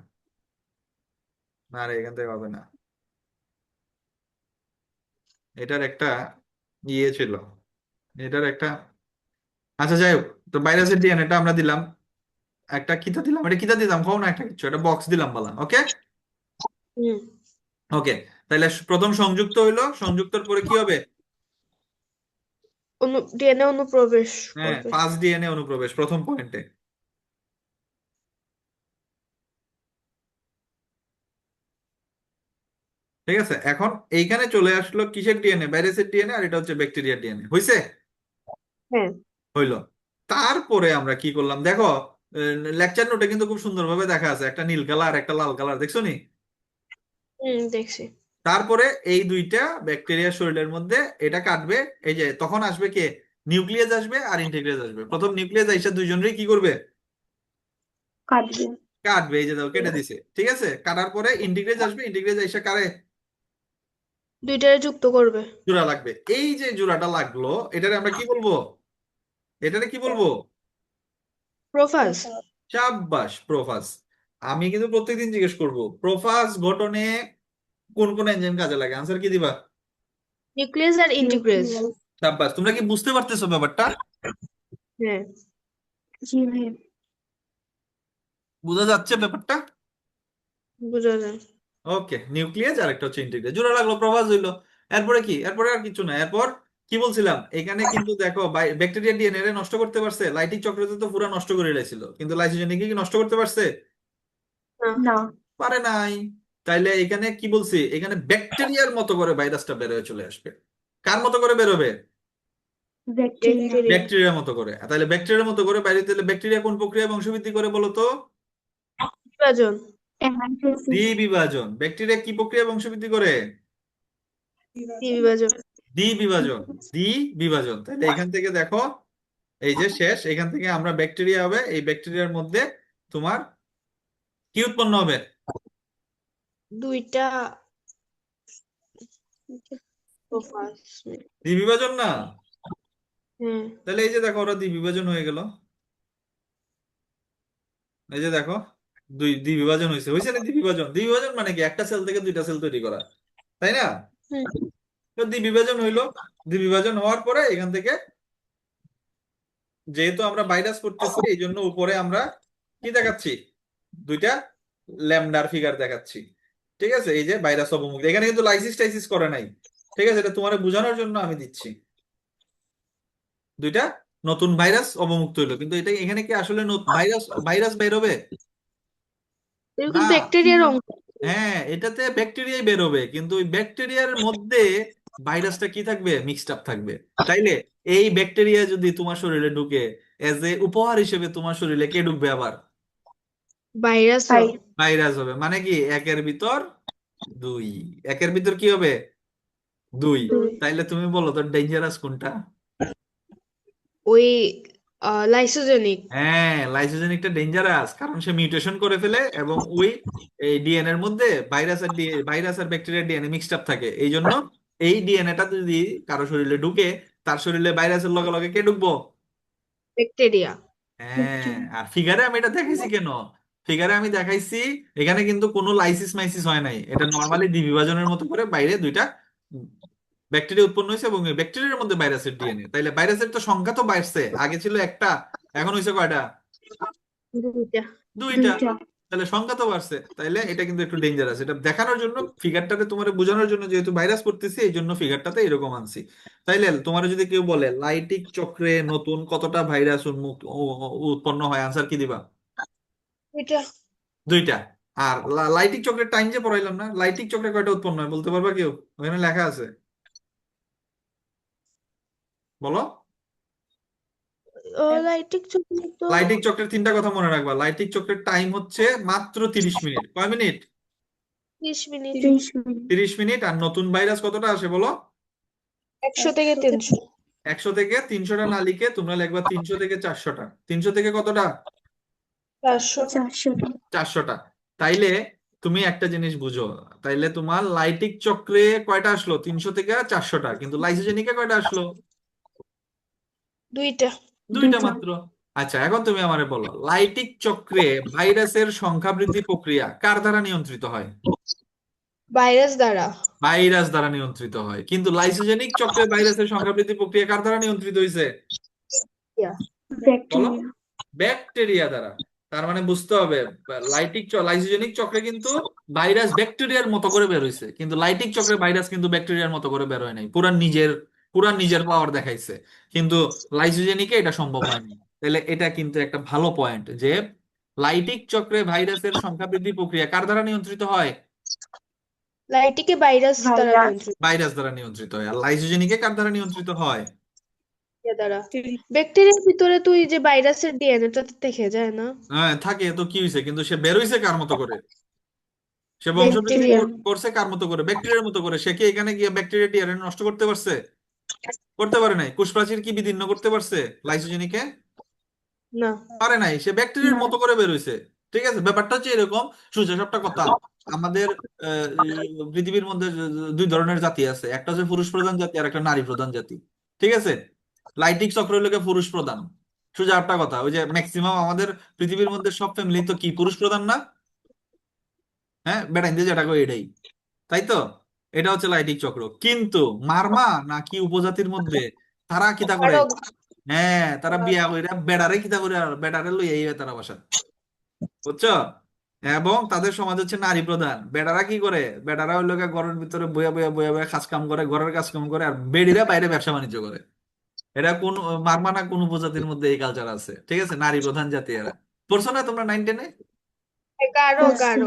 না রে, এখান থেকে হবে না। এটার একটা ইয়ে ছিল, এটার একটা, আচ্ছা যাই হোক। তো ভাইরাসের ডিএনএটা আমরা দিলাম, একটা কিতা দিলাম, এটা কিতা দিলাম কও না, একটা কিছু একটা বক্স দিলাম বলা। ওকে, হুম। ওকে। তাহলে প্রথম সংযুক্ত হইলো, সংযুক্তর পরে কি হবে? ডিএনএ অনুপ্রবেশ হ্যাঁ, করবে। 5 ডিএনএ অনুপ্রবেশ প্রথম পয়েন্টে। ঠিক আছে, এখন এইখানে চলে আসলো কিসের ডিএনএ? ভাইরাসের ডিএনএ। আর এটা হচ্ছে ব্যাকটেরিয়ার ডিএনএ। হইছে? হ্যাঁ হইলো। তারপরে আমরা কি করলাম দেখো, লেকচার নোটে কিন্তু খুব সুন্দরভাবে দেখা আছে, একটা নীল কালার একটা লাল কালার, দেখছো নি? দেখছি। তারপরে এই দুইটা ব্যাকটেরিয়ার শরীরের মধ্যে এটা কাটবে। এই যে তখন আসবে কে? নিউক্লিয়াস আসবে আর ইন্টিগ্রেজ আসবে। প্রথম নিউক্লিয়াস আইসা দুইজনেরই কি করবে? কাটবে। কাটবে। এই যে দেখো কেটে দিছে। ঠিক আছে, কাটার পরে ইন্টিগ্রেজ আসবে, ইন্টিগ্রেজ আইসা কারে? দুইটারে যুক্ত করবে। জোড়া লাগবে। এই যে জোড়াটা লাগলো, এটারে আমরা কি বলবো? এটারে কি বলবো? প্রোফাজ। সাব্বাস, প্রোফাজ। আমি কিন্তু প্রত্যেকদিন জিজ্ঞেস করব প্রোফাজ গঠনে কোন কোন এনজাইম কাজে লাগে, আনসার কি দিবা? নিউক্লিয়াস আর ইন্টিগ্রেজ। সাব্বাস। তোমরা কি বুঝতে পারতেছো ব্যাপারটা? হ্যাঁ জি ভাই। বোঝা যাচ্ছে ব্যাপারটা? বোঝা যায়। ওকে, নিউক্লিয়াস আর একটা হচ্ছে ইন্টিগ্রেজ, জোড়া লাগলো, প্রভাজ হইলো। এরপরে কি? এরপরে আর কিছু না। এরপর কি বলছিলাম, এখানে কিন্তু দেখো ব্যাকটেরিয়া ডিএনএ নষ্ট করতে পারছে। লাইটিক চক্রতে তো পুরো নষ্ট করে লাইছিল, কিন্তু লাইসোজেনিক কি নষ্ট করতে পারছে? না। না। পারে নাই। তাইলে এখানে কি বলছি, এখানে ব্যাকটেরিয়ার মতো করে ভাইরাসটা বের হয়ে চলে আসবে। কার মতো করে বেরোবে? ব্যাকটেরিয়া। ব্যাকটেরিয়া। ব্যাকটেরিয়ার মতো করে। তাহলে ব্যাকটেরিয়ার মতো করে বাইরে, তাহলে ব্যাকটেরিয়া কোন প্রক্রিয়া বংশবৃদ্ধি করে বলো তো? বিভাজন। দ্বিবিভাজন। ব্যাকটেরিয়া কি প্রক্রিয়া বংশবৃদ্ধি করে? বিভাজন। দ্বিবিভাজন। দ্বিবিভাজন। তাহলে এখান থেকে দেখো, এই যে শেষ, এখান থেকে আমরা ব্যাকটেরিয়া হবে। এই ব্যাকটেরিয়ার মধ্যে তোমার কি উৎপন্ন হবে? দুইটা প্রোফাজ। দ্বিবিভাজন না? হ্যাঁ তাহলে এই যে দেখো, ওরা দ্বিবিভাজন হয়ে গেল। এই যে দেখো, দ্বিবিভাজন হয়েছে। হয়েছে না দ্বিবিভাজন? দ্বিবিভাজন মানে কি? একটা সেল থেকে দুইটা সেল তৈরি করা, তাই না? হুম। তো দ্বিবিভাজন হইলো। দ্বিবিভাজন হওয়ার পরে এখান থেকে, যেহেতু আমরা ভাইরাস করতেছি এই জন্য উপরে আমরা কি দেখাচ্ছি? দুইটা ল্যামডার ফিগার দেখাচ্ছি। ঠিক আছে, এই যে ভাইরাস অবমুক্ত। এখানে কিন্তু লাইসিস টাইসিস করে নাই। ঠিক আছে, এটা তোমার বোঝানোর জন্য আমি দিচ্ছি। দুইটা নতুন ভাইরাস অবমুক্ত হইলো, কিন্তু এটা এখানে কি আসলে ভাইরাস ভাইরাস বের হবে? এরকম না। ব্যাকটেরিয়ার অংশ। হ্যাঁ, এটাতে ব্যাকটেরিয়াই বের হবে, কিন্তু ওই ব্যাকটেরিয়ার মধ্যে ভাইরাসটা কি থাকবে? মিক্সড আপ থাকবে। তাইলে এই ব্যাকটেরিয়া যদি তোমার শরীরে ঢুকে, এজ এ উপহার হিসেবে তোমার শরীরে কে ঢুকবে আবার? ভাইরাস। ভাইরাস হবে। মানে কি? একের ভিতর দুই। একের ভিতর কি হবে? দুই। তাইলে তুমি বলো তো ডেঞ্জারাস কোনটা? ওই লাইসোজেনিক। হ্যাঁ, লাইসোজেনিকটা ডেঞ্জারাস, কারণ সে মিউটেশন করে ফেলে এবং ওই এই ডিএনএ এর মধ্যে ভাইরাস আর ব্যাকটেরিয়ার ডিএনএ মিক্সড আপ থাকে। এই জন্য এই ডিএনএটা যদি কারো শরীরে ঢুকে, তার শরীরে ভাইরাসের লগে লগে কে ঢুকবো? ব্যাকটেরিয়া। হ্যাঁ, আর ফিগারে আমি এটা দেখাইছি কেন? ফিগারে আমি দেখাইছি এখানে কিন্তু কোনো লাইসিস মাইসিস হয় নাই, এটা নর্মালি দ্বিবিভাজনের মতো করে বাইরে দুইটা ব্যাকটেরিয়া উৎপন্ন হয়েছে এবং এই ব্যাকটেরিয়ার মধ্যে ভাইরাসের ডিএনএ। তাইলে ভাইরাসের তো সংখ্যা তো বাড়ছে, আগে ছিল একটা, এখন হয়েছে কয়টা? দুইটা। দুইটা। তাহলে সংখ্যা তো বাড়ছে, তাইলে এটা কিন্তু একটু ডেঞ্জারাস। এটা দেখানোর জন্য, ফিগারটাতে তোমার বোঝানোর জন্য, যেহেতু ভাইরাস করতেছি এই জন্য ফিগারটাতে এরকম আনছি। তাইলে তোমার যদি কেউ বলে লাইটিক চক্রে নতুন কতটা ভাইরাস উৎপন্ন হয়, আনসার কি দিবা? দুইটা। দুইটা। আর লাইটিক চক্রের টাইম যে পড়াইলাম না, লাইটিক চক্রে কয়টা উৎপন্ন হয় বলতে পারবা কেউ? ওখানে লেখা আছে, বলো। লাইটিক চুক্তি তো লাইটিক চক্রের তিনটা কথা মনে রাখবা। লাইটিক চক্রের টাইম হচ্ছে মাত্র 30 মিনিট। কয় মিনিট? 30 মিনিট। 30 মিনিট। আর নতুন ভাইরাস কতটা আসে বলো? 100 থেকে 300। 100 থেকে 300টা না লিখে তোমরা লিখবা 300 থেকে 400টা। 300 থেকে কতটা? 400। 400টা। তাইলে তুমি একটা জিনিস বুঝো, তাইলে তোমার লাইটিক চক্রে কয়টা আসলো? 300 থেকে 400টা। কিন্তু লাইসোজেনিকে কয়টা আসলো? দুইটা। দুইটা মাত্র। আচ্ছা, এখন তুমি আমারে বলো, লাইটিক চক্রে ভাইরাসের সংখ্যা বৃদ্ধি প্রক্রিয়া কার দ্বারা নিয়ন্ত্রিত হয়? ভাইরাস দ্বারা। ভাইরাস দ্বারা নিয়ন্ত্রিত হয়। কিন্তু লাইসোজেনিক চক্রে ভাইরাসের সংখ্যা বৃদ্ধি প্রক্রিয়া কার দ্বারা নিয়ন্ত্রিত হয়েছে? বলো। ব্যাকটেরিয়া দ্বারা। তার মানে বুঝতে হবে, লাইসোজেনিক চক্রে কিন্তু ভাইরাস ব্যাকটেরিয়ার মতো করে বের হয়েছে, কিন্তু লাইটিক চক্রে ভাইরাস কিন্তু ব্যাকটেরিয়ার মতো করে বের হয় নাই, পুরা নিজের পাওয়ার দেখাইছে। কিন্তু লাইসোজেনিকে এটা সম্ভব হয়নি। তাহলে এটা কিন্তু একটা ভালো পয়েন্ট যে লাইটিক চক্রে ভাইরাসের সংখ্যা বৃদ্ধি প্রক্রিয়া কার দ্বারা নিয়ন্ত্রিত হয়? লাইটিকে ভাইরাস দ্বারা নিয়ন্ত্রিত। ভাইরাস দ্বারা নিয়ন্ত্রিত হয়। আর লাইসোজেনিকে কার দ্বারা নিয়ন্ত্রিত হয়? দ্বারা। ব্যাকটেরিয়ার ভিতরে তুই যে ভাইরাসের ডিএনএটা দেখে যায় না? হ্যাঁ থাকে, তো কি হয়েছে? কিন্তু সে বের হয়েছে কার মতো করে? সে বংশবৃদ্ধি ব্যাকটেরিয়া। করছে কার মতো করে? ব্যাকটেরিয়ার মতো করে। সে কি এখানে গিয়ে ব্যাকটেরিয়া ডিএনএ নষ্ট করতে পারছে? করতে পারে নাই। কোষপ্রাচীর কি বিদীর্ণ করতে পারছে লাইসোজেনিকে? না। পারে নাই। সে ব্যাকটেরিয়ার মতো করে বের হইছে। ঠিক আছে, ব্যাপারটা হচ্ছে এরকম। সোজা সাপটা কথা, আমাদের পৃথিবীর মধ্যে দুই ধরনের জাতি আছে, একটা হচ্ছে পুরুষ প্রধান জাতি আর একটা নারী প্রধান জাতি। ঠিক আছে, লাইটিক চক্র হলো পুরুষ প্রধান। সোজা একটা কথা, ওই যে ম্যাক্সিমাম আমাদের পৃথিবীর মধ্যে সব ফ্যামিলি তো কি পুরুষ প্রধান না? হ্যাঁ, বেড়াইতে যেটা কই এটাই, তাই তো? এটা হচ্ছে লাইটিক চক্র। কিন্তু মারমা নাকি উপজাতির মধ্যে তারা কিতা করে? আরো হ্যাঁ, তারা বিয়া কইরা বেড়ারে কিতা করে, আর বেড়ারে লই এই তারা বাসা, বুঝছো? এবং তাদের সমাজ হচ্ছে নারী প্রধান। বেড়ারা কি করে? বেড়ারা ওই লোকে ঘরের ভিতরে বইয়া বইয়া বইয়া বইয়া কাজ কাম করে, ঘরের কাজ কাম করে, আর বেড়িরা বাইরে ব্যবসা বাণিজ্য করে। এটা কোন মারমা না কোন উপজাতির মধ্যে এই কালচার আছে। ঠিক আছে, নারী প্রধান জাতি এরা। পড়ছো না তোমরা 9-10-এ? গাঢ় গাঢ়।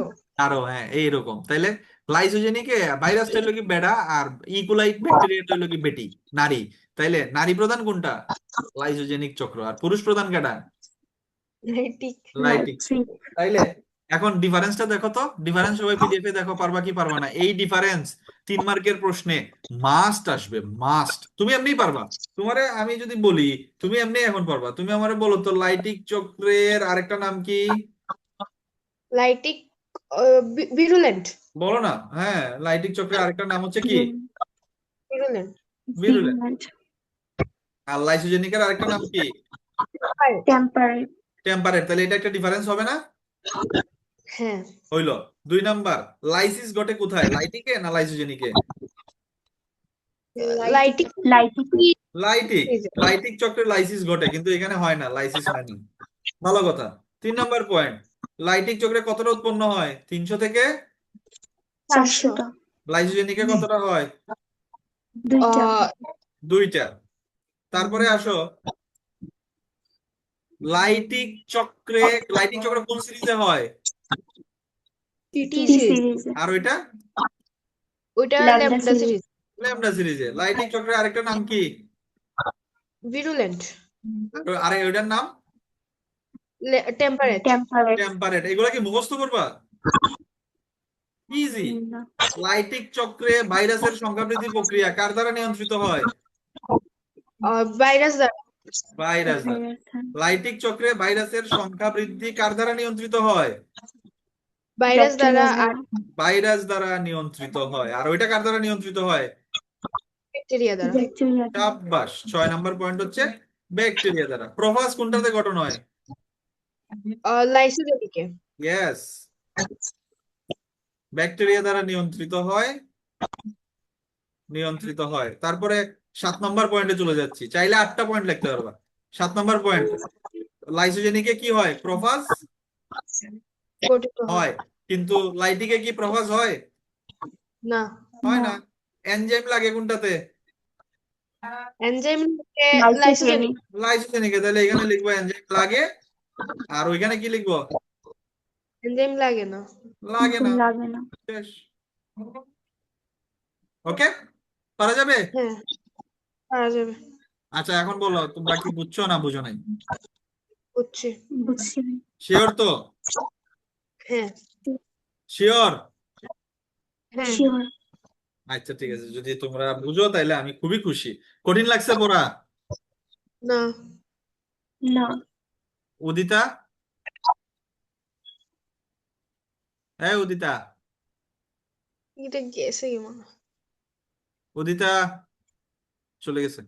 আরো, হ্যাঁ এইরকম। তাইলে লাইসোজেনিকে ভাইরাসটা হইলো কি বেড়া, আর ইকোলাই ব্যাকটেরিয়াটা হইলো কি বেটি, নারী। তাইলে নারী প্রধান কোনটা? লাইসোজেনিক চক্র। আর পুরুষ প্রধান কেটা? লাইটিক। লাইটিক। তাইলে এখন ডিফারেন্সটা দেখো তো। ডিফারেন্স সবাই পিডিএফ এ দেখো, পারবা কি পারবা না? এই ডিফারেন্স 3 মার্কের প্রশ্নে মাস্ট আসবে, মাস্ট। তুমি এমনি পারবা। তোমারে আমি যদি বলি তুমি এমনি এখন পারবা। তুমি আমারে বলো তো লাইটিক চক্রের আরেকটা নাম কি? Lytic virulent. বলো না। হ্যাঁ, লাইটিক চক্রের আরেকটা নাম হচ্ছে কি? ভিরুলেন্ট। ভিরুলেন্ট। আর লাইসোজেনিকের আরেকটা নাম কি? টেম্পারেট। তাহলে এটা একটা ডিফারেন্স হবে না? হ্যাঁ। হইলো। 2 নাম্বার, লাইসিস ঘটে কোথায়, লাইটিকে না লাইসোজেনিকে? লাইটিক। লাইটিক। লাইটিক চক্রে লাইসিস ঘটে, কিন্তু এখানে হয় না, লাইসিস হয় না। ভালো কথা। 3 নাম্বার পয়েন্ট, লাইটিক চক্রে কতটা উৎপন্ন হয়? 300 থেকে। 400। লাইসোজেনিকে কতটা হয়? আহ, 2টা। তারপরে আসো, লাইটিক চক্রে, লাইটিক চক্র কোন সিরিজে হয়? টি সিরিজ। আর ওইটা? ওইটা ল্যাম্বডা সিরিজ। ল্যামডা সিরিজে। লাইটিক চক্রের আরেকটা নাম কি? ভিরুলেন্ট। আরে ওইটার নাম? টেম্পারেট। টেম্পারেট। এগুলা কি মুখস্থ করবা? ইজি। লাইটিক চক্রে ভাইরাসের সংখ্যা বৃদ্ধি প্রক্রিয়া কার দ্বারা নিয়ন্ত্রিত হয়? ভাইরাস দ্বারা। ভাইরাস দ্বারা। লাইটিক চক্রে ভাইরাসের সংখ্যা বৃদ্ধি কার দ্বারা নিয়ন্ত্রিত হয়? ভাইরাস দ্বারা। আর ভাইরাস দ্বারা নিয়ন্ত্রিত হয়। আর ওইটা কার দ্বারা নিয়ন্ত্রিত হয়? ব্যাকটেরিয়া দ্বারা। ব্যাকটেরিয়া দ্বারা। সাব্বাস, 6 নম্বর পয়েন্ট হচ্ছে ব্যাকটেরিয়া দ্বারা। প্রোফাজ কোনটাতে গঠন হয়? লাইসোজেনিকে। ইয়েস, ব্যাকটেরিয়া দ্বারা নিয়ন্ত্রিত হয়। তারপরে 7 নম্বর পয়েন্টে চলে যাচ্ছি, চাইলে 8টা পয়েন্ট লিখতে পারবা। 7 নম্বর পয়েন্ট, লাইসোজেনিকে কি হয়? প্রোফাজ গঠিত হয় হয়, কিন্তু লাইটিকে কি প্রোফাজ হয়? না। হয় না, না। এনজাইম লাগে কোনটাতে? Enzyme lysogenic. লাইসোজেনিক। লাইসোজেনিকে। তাহলে এখানে লিখবো এনজাইম লাগে, আর ওইখানে কি লিখবো? এনজাইম লাগে না। লাগে না। লাগে না। শেষ। ওকে, পারা যাবে? হ্যাঁ, পারা যাবে। আচ্ছা, এখন বলো তোমরা কি বুঝছো না বুঝো নাই? বুঝছি। বুঝছি। শিওর তো? হ্যাঁ শিওর? হ্যাঁ। শিওর। আচ্ছা ঠিক আছে, যদি তোমরা বুঝো তাহলে আমি খুবই খুশি। কঠিন লাগছে পড়া? না। না, উদিতা? হ্যাঁ উদিতা, এটা গেছে কি মনে হয়। উদিতা চলে গেছে,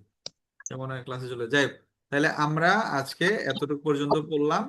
কেমন হয় ক্লাসে চলে যাই হোক। তাহলে আমরা আজকে এতটুকু পর্যন্ত পড়লাম।